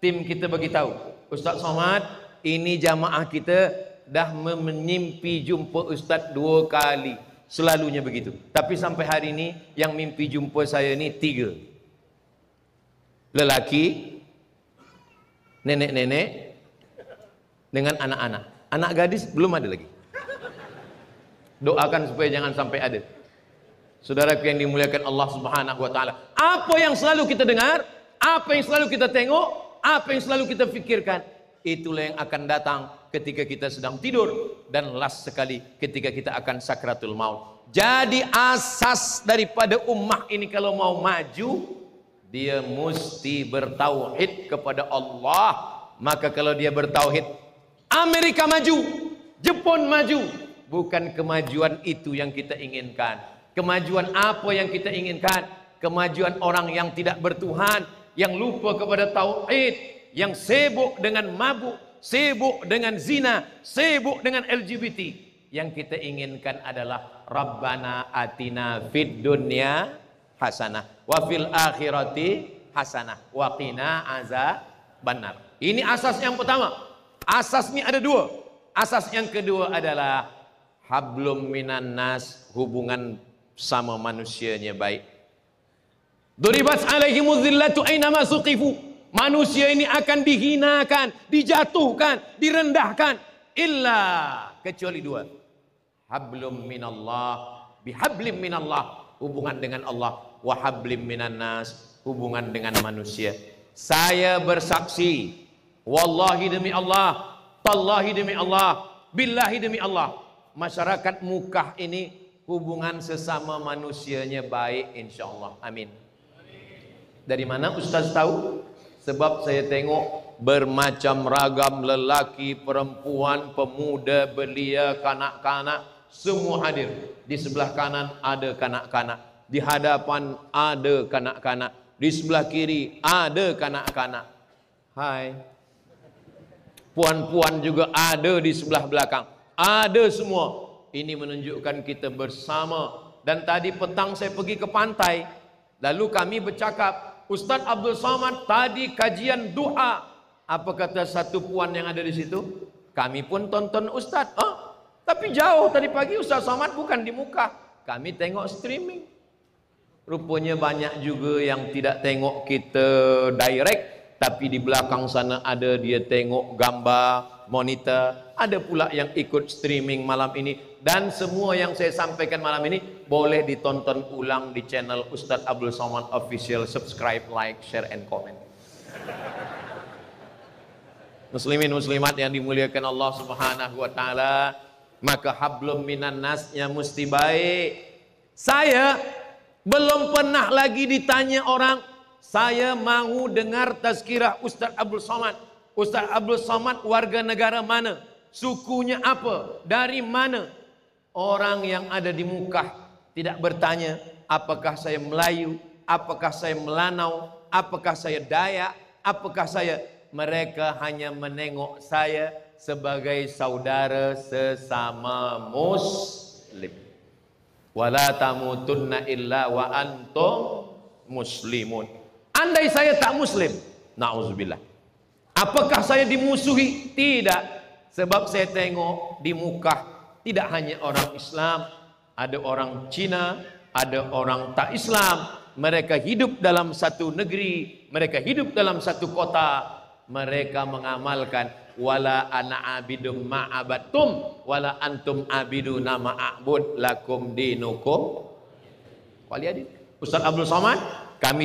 tim kita bagi tahu, Ustaz Somad, ini jamaah kita dah memimpi jumpa Ustaz 2 kali. Selalunya begitu. Tapi sampai hari ini yang mimpi jumpa saya ni 3. Lelaki, nenek-nenek, dengan anak-anak. Anak gadis belum ada lagi. Doakan supaya jangan sampai ada. Saudaraku yang dimuliakan Allah Subhanahu wa taala. Apa yang selalu kita dengar, apa yang selalu kita tengok, apa yang selalu kita fikirkan, itulah yang akan datang ketika kita sedang tidur, dan last sekali ketika kita akan sakratul maut. Jadi asas daripada ummah ini kalau mau maju, dia mesti bertauhid kepada Allah. Maka kalau dia bertauhid, Amerika maju, Jepun maju. Bukan kemajuan itu yang kita inginkan. Kemajuan apa yang kita inginkan? Kemajuan orang yang tidak bertuhan, yang lupa kepada tauhid, yang sibuk dengan mabuk, sibuk dengan zina, sibuk dengan LGBT. Yang kita inginkan adalah Rabbana atina fid dunya hasanah wa fil akhirati hasanah wa qina azabannar. Ini asas yang pertama. Asas ini ada 2. Asas yang kedua adalah hablum minan nas, hubungan sama manusianya baik. Duribat alaihimuz zillatu ainama suqifu. Manusia ini akan dihinakan, dijatuhkan, direndahkan, illa kecuali 2. Hablum minallah, bihablim minallah, hubungan dengan Allah, wa hablim minan nas, hubungan dengan manusia. Saya bersaksi, wallahi demi Allah, tallahi demi Allah, billahi demi Allah, masyarakat Mukah ini hubungan sesama manusianya baik, insyaallah. Amin. Dari mana Ustaz tahu? Sebab saya tengok bermacam ragam lelaki, perempuan, pemuda, belia, kanak-kanak, semua hadir. Di sebelah kanan ada kanak-kanak, di hadapan ada kanak-kanak, di sebelah kiri ada kanak-kanak. Hai. Puan-puan juga ada di sebelah belakang. Ada semua. Ini menunjukkan kita bersama. Dan tadi petang saya pergi ke pantai, lalu kami bercakap, Ustaz Abdul Somad tadi kajian doa. Apa kata satu puan yang ada di situ? Kami pun tonton Ustaz. Tapi jauh tadi pagi Ustaz Somad bukan di muka. Kami tengok streaming. Rupanya banyak juga yang tidak tengok kita direct, tapi di belakang sana ada dia tengok gambar, monitor. Ada pula yang ikut streaming malam ini. Dan semua yang saya sampaikan malam ini boleh ditonton ulang di channel Ustaz Abdul Somad Official. Subscribe, like, share, and comment. Muslimin muslimat yang dimuliakan Allah Subhanahu wa taala, maka hablum minan nasnya mesti baik. Saya belum pernah lagi ditanya orang, saya mau dengar tazkirah Ustaz Abdul Somad. Ustaz Abdul Somad warga negara mana? Sukunya apa? Dari mana? Orang yang ada di Mukah tidak bertanya apakah saya Melayu, apakah saya Melanau, apakah saya Dayak, apakah saya, mereka hanya menengok saya sebagai saudara sesama muslim. Wala tamutunna illa wa antum muslimun. Andai saya tak muslim, na'udzubillah, apakah saya dimusuhi? Tidak, sebab saya tengok di muka tidak hanya orang Islam, ada orang Cina, ada orang tak Islam. Mereka hidup dalam satu negeri, mereka hidup dalam satu kota, mereka mengamalkan wala ana abidum ma'abattum wala antum abiduna ma'abud lakum dinukum waliyadin. Ustaz Abdul Somad, kami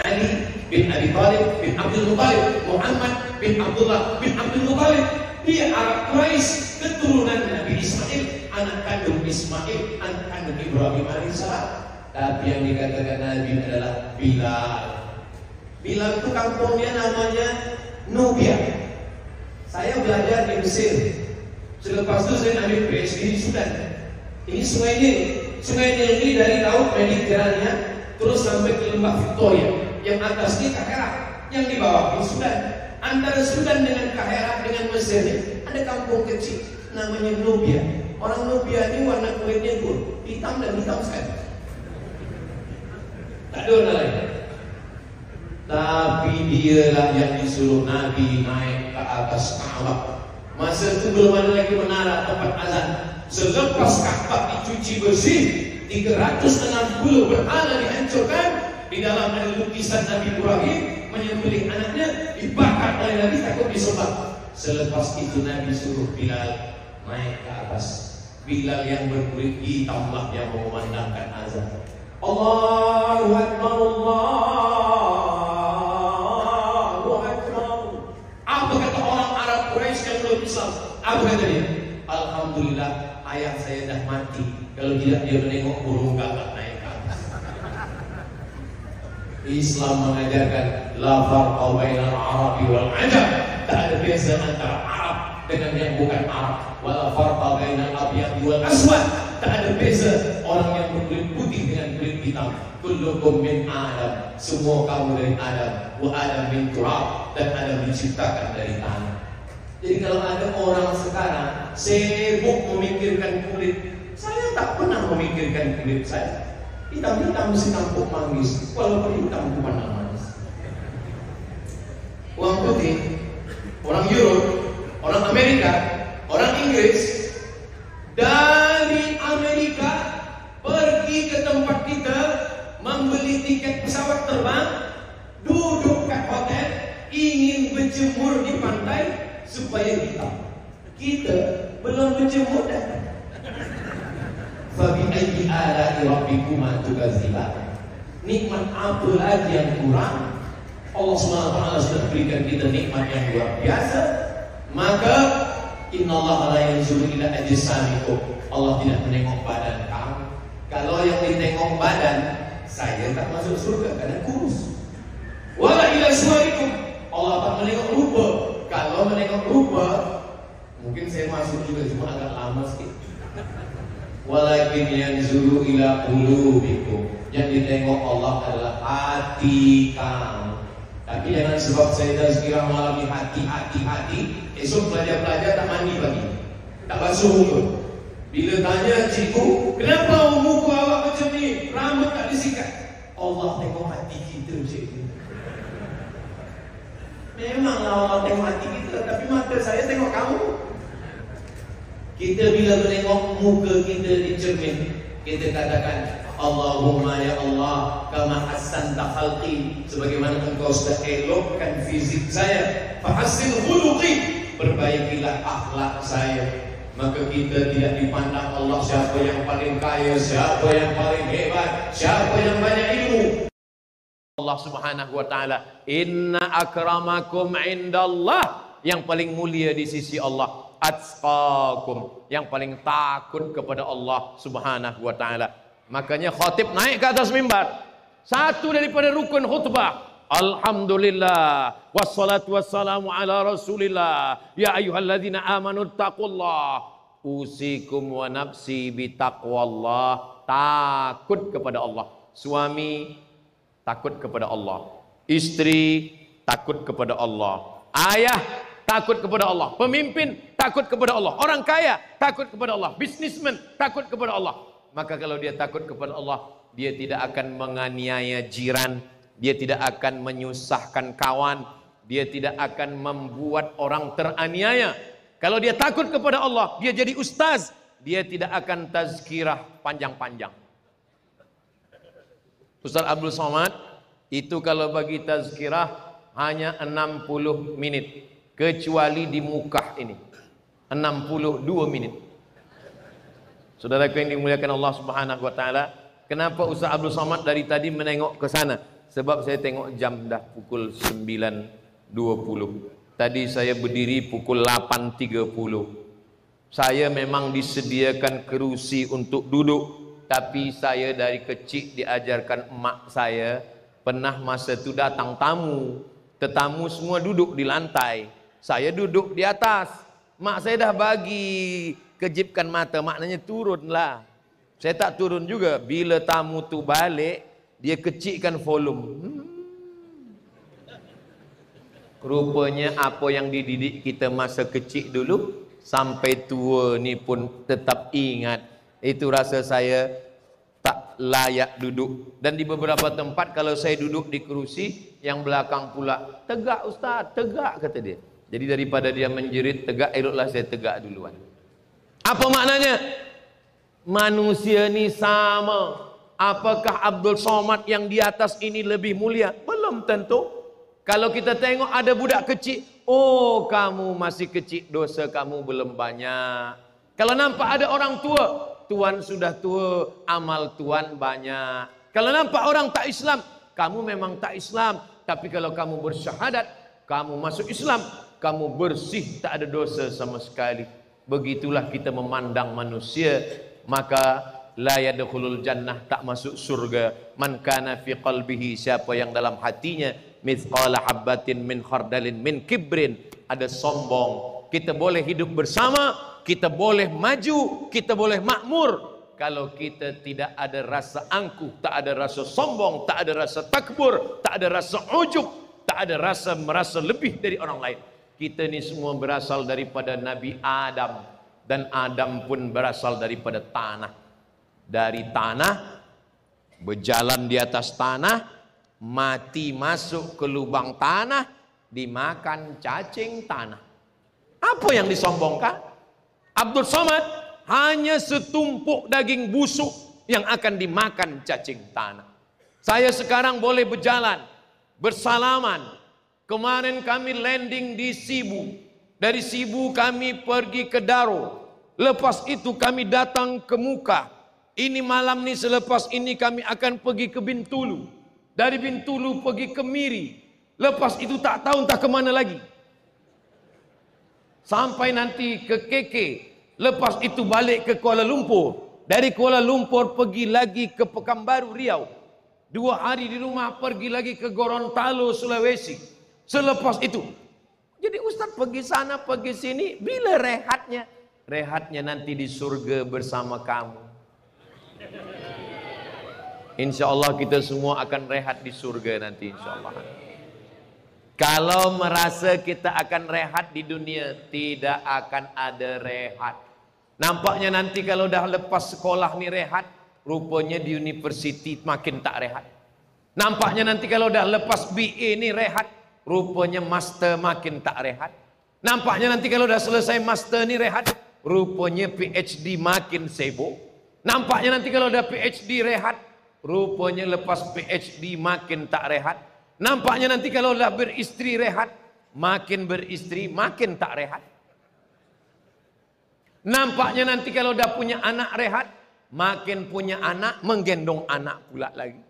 Ali bin Abi Thalib bin Abdul Muthalib, Muhammad bin Abdullah bin Abdul Muthalib. Dia Arab Quraisy, keturunan Nabi Ismail, anak kandung Ismail, anak kandung Ibrahim alaihissalam. Tapi yang dikatakan Nabi adalah Bilal. Bilal itu kampungnya namanya Nubia. Saya belajar di Mesir. Selepas itu saya ambil PhD di Sudan. Ini sungai Nil. Sungai Nil ini dari laut Mediterania terus sampai ke lembah Victoria. Yang atas ini Kahira, yang di bawah ini Sudan. Antara Sudan dengan Kahira dengan Mesir ada kampung kecil namanya Nubia. Orang Nubia ini warna kulitnya gold, hitam dan hitam sekali. Tak ada orang lain. Tapi dialah yang disuruh Nabi naik ke atas Ka'bah. Masa itu belum ada lagi menara tempat azan. Selepas Ka'bah dicuci bersih, 360 berhala dihancurkan. Di dalam ada lukisan Nabi Ibrahim menyembelih anaknya, dibakar oleh Nabi takut disembah. Selepas itu Nabi suruh Bilal naik ke atas. Bilal yang berkulit hitam yang memandangkan azan. Allahu Akbar, Allah Apa kata dia? Alhamdulillah ayah saya dah mati. Kalau tidak dia menengok burung gagak naik ke atas. Islam mengajarkan la farqa bainal Arabi wal Ajam. Tak ada beza antara Arab dengan yang bukan Arab. Wala farqa bainal abyad wal aswad. Tak ada beza orang yang berkulit putih dengan kulit hitam. Kullukum min Adam. Semua kamu dari Adam. Wa Adam min turab. Dan Adam diciptakan dari tanah. Jadi kalau ada orang sekarang sibuk memikirkan kulit, saya tak pernah memikirkan kulit saya. Hitam-hitam mesti tampuk manggis, walaupun hitam bukan manis. Orang putih, orang Europe, orang Amerika, orang Inggris, dari Amerika pergi ke tempat kita, membeli tiket pesawat terbang, duduk kat hotel, ingin berjemur di pantai supaya hitam. Kita belum berjemur dah. Fabi ayyi ala'i rabbikuma tukadziban. Nikmat apa lagi yang kurang? Allah SWT sudah berikan kita nikmat yang luar biasa. Maka innallaha la yanzuru ila ajsamikum. Allah tidak menengok badan kamu. Kalau yang ditengok badan, saya tak masuk surga karena kurus. Wala ila suwarikum. Allah tak menengok rupa. Kalau menengok rupa, mungkin saya masuk juga, cuma agak lama sikit. Walakin yanzuru ila qulubikum. Yang ditengok Allah adalah hati kamu. Tapi jangan sebab saya tazkirah malam ini hati, esok belajar tak mandi pagi, tak basuh muka. Bila tanya cikgu, kenapa muka awak macam ni, rambut tak disikat? Allah tengok hati kita, cikgu. Memanglah Allah tengok hati kita, tapi mata saya tengok kamu. Kita bila menengok muka kita di cermin, kita katakan, Allahumma ya Allah, kama hassanta khalqi, sebagaimana engkau sudah elokkan fisik saya, fahassin khuluqi, perbaikilah akhlak saya. Maka kita tidak dipandang Allah siapa yang paling kaya, siapa yang paling hebat, siapa yang banyak ilmu. Allah Subhanahu wa taala, inna akramakum indallah, yang paling mulia di sisi Allah, atqakum, yang paling takut kepada Allah Subhanahu wa taala. Makanya khatib naik ke atas mimbar, satu daripada rukun khutbah, alhamdulillah wassalatu wassalamu ala rasulillah, ya ayyuhalladzina amanu taqullah, usikum wa nafsi bitaqwallah. Takut kepada Allah. Suami takut kepada Allah, istri takut kepada Allah, ayah takut kepada Allah, pemimpin takut kepada Allah, orang kaya takut kepada Allah, bisnismen takut kepada Allah. Maka kalau dia takut kepada Allah, dia tidak akan menganiaya jiran, dia tidak akan menyusahkan kawan, dia tidak akan membuat orang teraniaya. Kalau dia takut kepada Allah, dia jadi ustaz, dia tidak akan tazkirah panjang-panjang. Ustaz Abdul Somad itu kalau bagi tazkirah hanya 60 menit, kecuali di Mukah ini 62 menit. Saudaraku yang dimuliakan Allah Subhanahu wa taala, kenapa Ustaz Abdul Somad dari tadi menengok ke sana? Sebab saya tengok jam dah pukul 9.20. Tadi saya berdiri pukul 8.30. Saya memang disediakan kerusi untuk duduk, tapi saya dari kecil diajarkan emak saya, pernah masa itu datang tamu, tetamu semua duduk di lantai, saya duduk di atas. Mak saya dah bagi kejipkan mata, maknanya turunlah. Saya tak turun juga. Bila tamu tu balik, dia kecilkan volume. Rupanya apa yang dididik kita masa kecil dulu, sampai tua ni pun tetap ingat. Itu rasa saya tak layak duduk. Dan di beberapa tempat kalau saya duduk di kerusi, yang belakang pula, tegak Ustaz, tegak kata dia. Jadi daripada dia menjerit tegak, eloklah saya tegak duluan. Apa maknanya? Manusia ni sama. Apakah Abdul Somad yang di atas ini lebih mulia? Belum tentu. Kalau kita tengok ada budak kecil, oh kamu masih kecil, dosa kamu belum banyak. Kalau nampak ada orang tua, tuan sudah tua, amal tuan banyak. Kalau nampak orang tak Islam, kamu memang tak Islam. Tapi kalau kamu bersyahadat, kamu masuk Islam, kamu bersih, tak ada dosa sama sekali. Begitulah kita memandang manusia, maka la yadkhulul jannah, tak masuk surga, man kana fi qalbihi, siapa yang dalam hatinya mithqala habbatin min khardalin min kibrin, ada sombong. Kita boleh hidup bersama, kita boleh maju, kita boleh makmur, kalau kita tidak ada rasa angkuh, tak ada rasa sombong, tak ada rasa takbur, tak ada rasa ujub, tak ada rasa merasa lebih dari orang lain. Kita ni semua berasal daripada Nabi Adam, dan Adam pun berasal daripada tanah. Dari tanah, berjalan di atas tanah, mati masuk ke lubang tanah, dimakan cacing tanah. Apa yang disombongkan? Abdul Somad hanya setumpuk daging busuk yang akan dimakan cacing tanah. Saya sekarang boleh berjalan, bersalaman. Kemarin kami landing di Sibu. Dari Sibu kami pergi ke Daro. Lepas itu kami datang ke Muka. Ini malam ni, selepas ini kami akan pergi ke Bintulu. Dari Bintulu pergi ke Miri. Lepas itu tak tahu entah ke mana lagi. Sampai nanti ke KK. Lepas itu balik ke Kuala Lumpur. Dari Kuala Lumpur pergi lagi ke Pekanbaru, Riau. 2 hari di rumah, pergi lagi ke Gorontalo, Sulawesi. Selepas itu, jadi Ustaz pergi sana, pergi sini, bila rehatnya? Rehatnya nanti di surga bersama kamu. Insya Allah kita semua akan rehat di surga nanti, insya Allah. Kalau merasa kita akan rehat di dunia, tidak akan ada rehat. Nampaknya nanti kalau dah lepas sekolah ni rehat, rupanya di universiti makin tak rehat. Nampaknya nanti kalau dah lepas BA ni rehat, rupanya master makin tak rehat. Nampaknya nanti kalau dah selesai master ni rehat, rupanya PhD makin sibuk. Nampaknya nanti kalau dah PhD rehat, rupanya lepas PhD makin tak rehat. Nampaknya nanti kalau dah beristri rehat, makin beristri makin tak rehat. Nampaknya nanti kalau dah punya anak rehat, makin punya anak menggendong anak pula lagi.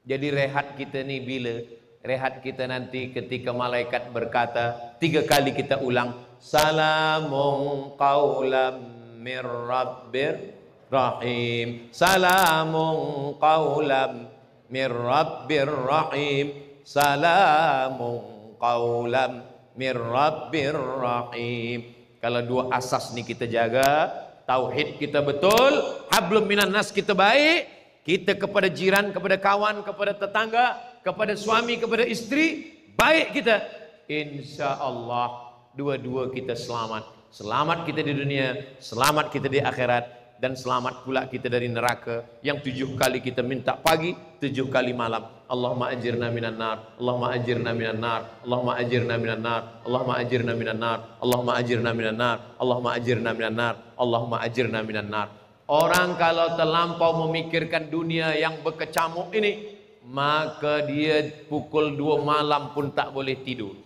Jadi rehat kita ni bila? Rehat kita nanti ketika malaikat berkata, 3 kali kita ulang, salamun qaulam mir rabbir rahim, salamun qaulam mir rabbir rahim, salamun qaulam mir rabbir rahim. Kalau 2 asas ni kita jaga, tauhid kita betul, hablum minan nas kita baik, kita kepada jiran, kepada kawan, kepada tetangga, kepada suami, kepada isteri, baik kita, insya Allah dua-dua kita selamat. Selamat kita di dunia, selamat kita di akhirat, dan selamat pula kita dari neraka yang 7 kali kita minta pagi, 7 kali malam. Allahumma ajirna minan nar, Allahumma ajirna minan nar, Allahumma ajirna minan nar, Allahumma ajirna minan nar, Allahumma ajirna minan nar, Allahumma ajirna minan nar, Allahumma ajirna minan nar. Orang kalau terlampau memikirkan dunia yang berkecamuk ini, maka dia pukul 2 malam pun tak boleh tidur.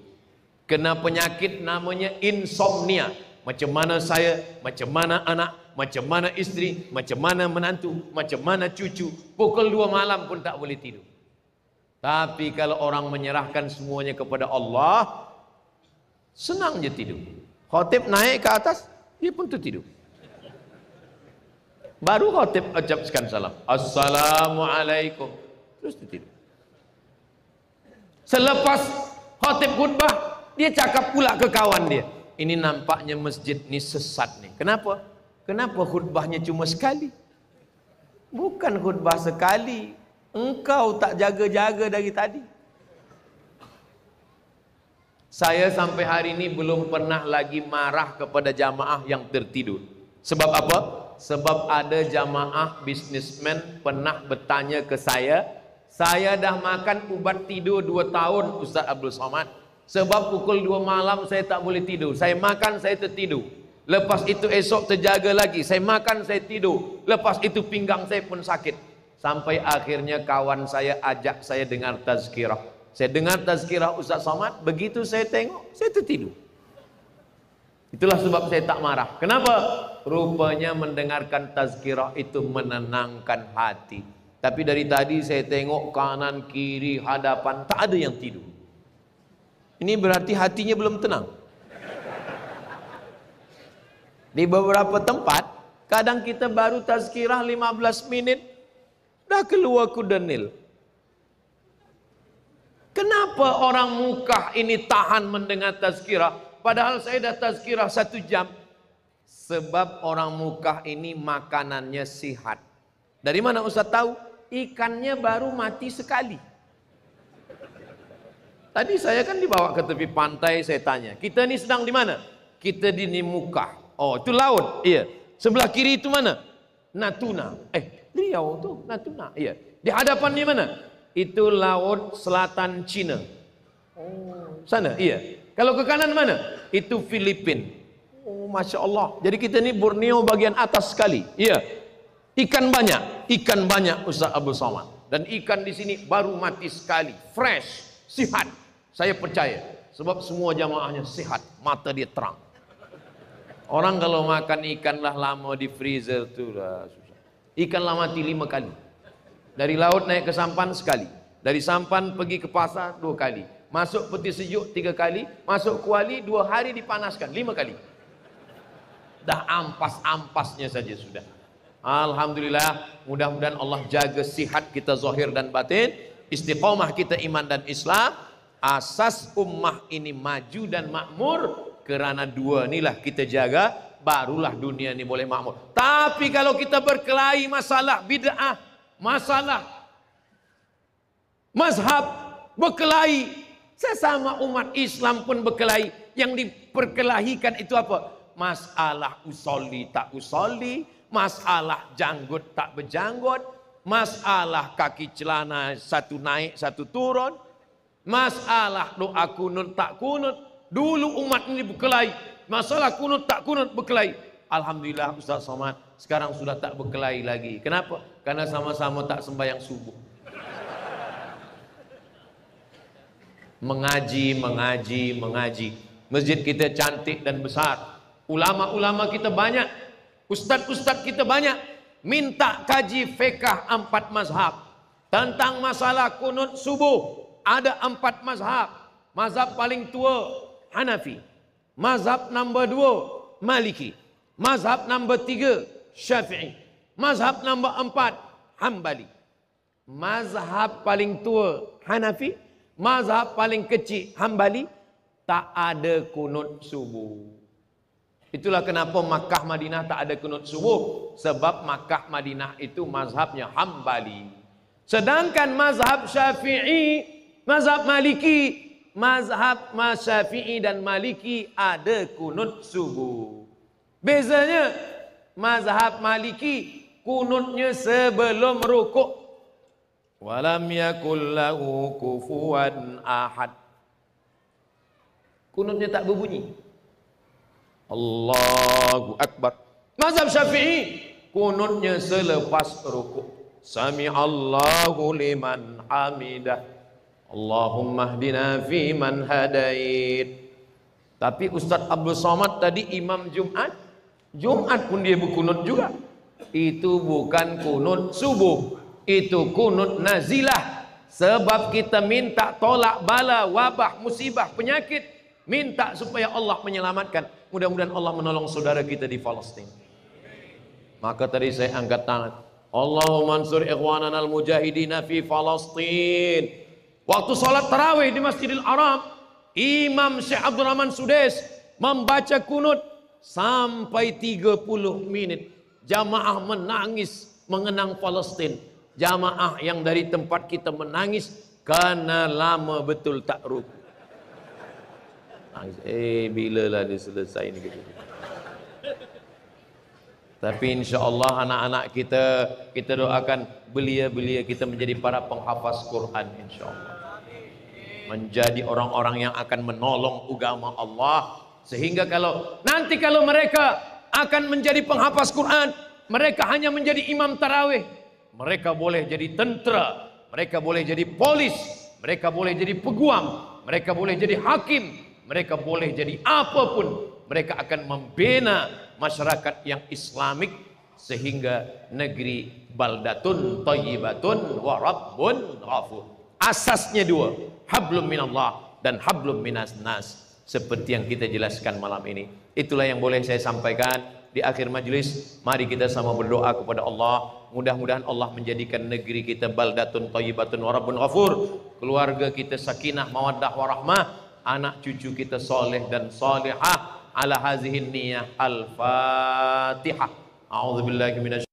Kena penyakit namanya insomnia. Macam mana saya, macam mana anak, macam mana isteri, macam mana menantu, macam mana cucu, pukul 2 malam pun tak boleh tidur. Tapi kalau orang menyerahkan semuanya kepada Allah, senang je tidur. Khatib naik ke atas, dia pun tertidur. Baru khatib ucapkan salam, Assalamualaikum, terus tertidur. Selepas khatib khutbah, dia cakap pula ke kawan dia, ini nampaknya masjid ni sesat ni. Kenapa? Kenapa khutbahnya cuma sekali? Bukan khutbah sekali, engkau tak jaga-jaga dari tadi. Saya sampai hari ini belum pernah lagi marah kepada jamaah yang tertidur. Sebab apa? Sebab ada jamaah bisnismen pernah bertanya ke saya dah makan ubat tidur 2 tahun Ustaz Abdul Somad. Sebab pukul 2 malam saya tak boleh tidur. Saya makan, saya tertidur. Lepas itu esok terjaga lagi. Saya makan, saya tidur. Lepas itu pinggang saya pun sakit. Sampai akhirnya kawan saya ajak saya dengar tazkirah. Saya dengar tazkirah Ustaz Somad. Begitu saya tengok, saya tertidur. Itulah sebab saya tak marah. Kenapa? Rupanya mendengarkan tazkirah itu menenangkan hati. Tapi dari tadi saya tengok kanan, kiri, hadapan, tak ada yang tidur. Ini berarti hatinya belum tenang. Di beberapa tempat, kadang kita baru tazkirah 15 menit, dah keluar kudanil. Kenapa orang Mukah ini tahan mendengar tazkirah? Padahal saya dah tazkirah 1 jam. Sebab orang Mukah ini makanannya sihat. Dari mana Ustaz tahu? Ikannya baru mati sekali. Tadi saya kan dibawa ke tepi pantai, saya tanya, kita ini sedang di mana? Kita di Mukah. Oh, itu laut. Iya. Sebelah kiri itu mana? Natuna. Riau tuh Natuna. Iya. Di hadapan di mana? Itu laut selatan Cina. Oh, sana. Iya. Kalau ke kanan mana? Itu Filipina. Oh, Masya Allah. Jadi kita ini Borneo bagian atas sekali. Iya. Ikan banyak Ustaz Abdul Somad. Dan ikan di sini baru mati sekali, fresh, sihat. Saya percaya, sebab semua jamaahnya sehat, mata dia terang. Orang kalau makan ikan lah lama di freezer tuh lah susah. Ikan lah mati 5 kali. Dari laut naik ke sampan sekali. Dari sampan pergi ke pasar 2 kali. Masuk peti sejuk 3 kali. Masuk kuali 2 hari dipanaskan 5 kali. Dah ampas-ampasnya saja sudah. Alhamdulillah, mudah-mudahan Allah jaga sihat kita zahir dan batin, istiqomah kita iman dan Islam, asas ummah ini maju dan makmur. Kerana 2 inilah kita jaga, barulah dunia ini boleh makmur. Tapi kalau kita berkelahi masalah bid'ah, masalah mazhab, berkelahi, sesama umat Islam pun berkelahi. Yang diperkelahikan itu apa? Masalah usolli tak usolli, masalah janggut tak berjanggut, masalah kaki celana satu naik satu turun, masalah doa kunut tak kunut. Dulu umat ini berkelahi, masalah kunut tak kunut berkelahi. Alhamdulillah Ustaz Somad sekarang sudah tak berkelahi lagi. Kenapa? Karena sama-sama tak sembahyang subuh. Mengaji. Masjid kita cantik dan besar. Ulama-ulama kita banyak. Ustadz-ustadz kita banyak. Minta kaji fiqh 4 mazhab. Tentang masalah kunut subuh ada 4 mazhab. Mazhab paling tua Hanafi. Mazhab nombor 2 Maliki. Mazhab nombor 3 Syafi'i. Mazhab nombor 4 Hambali. Mazhab paling tua Hanafi, mazhab paling kecil Hambali, tak ada kunut subuh. Itulah kenapa Makkah Madinah tak ada kunut subuh, sebab Makkah Madinah itu mazhabnya Hambali. Sedangkan mazhab Syafi'i, mazhab Maliki, mazhab Syafi'i dan Maliki ada kunut subuh. Bezanya mazhab Maliki kunutnya sebelum rukuk. Walam yakul lahu kufuwan ahad. Kunutnya tak berbunyi. Allahu Akbar. Mazhab Syafi'i kunutnya selepas rukuk. Sami'allahu liman hamidah. Allahumma hdina fi man hadait. Tapi Ustaz Abdul Somad tadi imam Jumat pun dia berkunut juga. Itu bukan kunut subuh, itu kunut nazilah. Sebab kita minta tolak bala, wabah, musibah, penyakit, minta supaya Allah menyelamatkan. Mudah-mudahan Allah menolong saudara kita di Palestina. Maka tadi saya angkat tangan, Allahumma ansur ikhwanana al-mujahidina fi Palestina. Waktu sholat tarawih di Masjidil Haram, Imam Syekh Abdul Rahman Sudais membaca kunut sampai 30 menit. Jamaah menangis mengenang Palestina. Jamaah yang dari tempat kita menangis karena lama betul tak ruku. Nangis, bilalah dia selesai ini gitu. Tapi insya Allah anak-anak kita doakan belia-belia kita menjadi para penghafaz Quran insya Allah. Menjadi orang-orang yang akan menolong agama Allah. Sehingga kalau mereka akan menjadi penghafaz Quran, mereka hanya menjadi imam tarawih, mereka boleh jadi tentera, mereka boleh jadi polis, mereka boleh jadi peguam, mereka boleh jadi hakim, mereka boleh jadi apapun. Mereka akan membina masyarakat yang Islamik sehingga negeri baldatun thayyibatun wa rabbun ghafur. Asasnya 2, hablum minallah dan hablum minas nas, seperti yang kita jelaskan malam ini. Itulah yang boleh saya sampaikan. di akhir majlis, mari kita sama berdoa kepada Allah. Mudah-mudahan Allah menjadikan negeri kita baldatun thayyibatun wa rabbun ghafur, keluarga kita sakinah mawaddah warahmah, anak cucu kita soleh dan solehah. Ala hazihin niyah. Al-Fatihah. A'udzubillahi minasy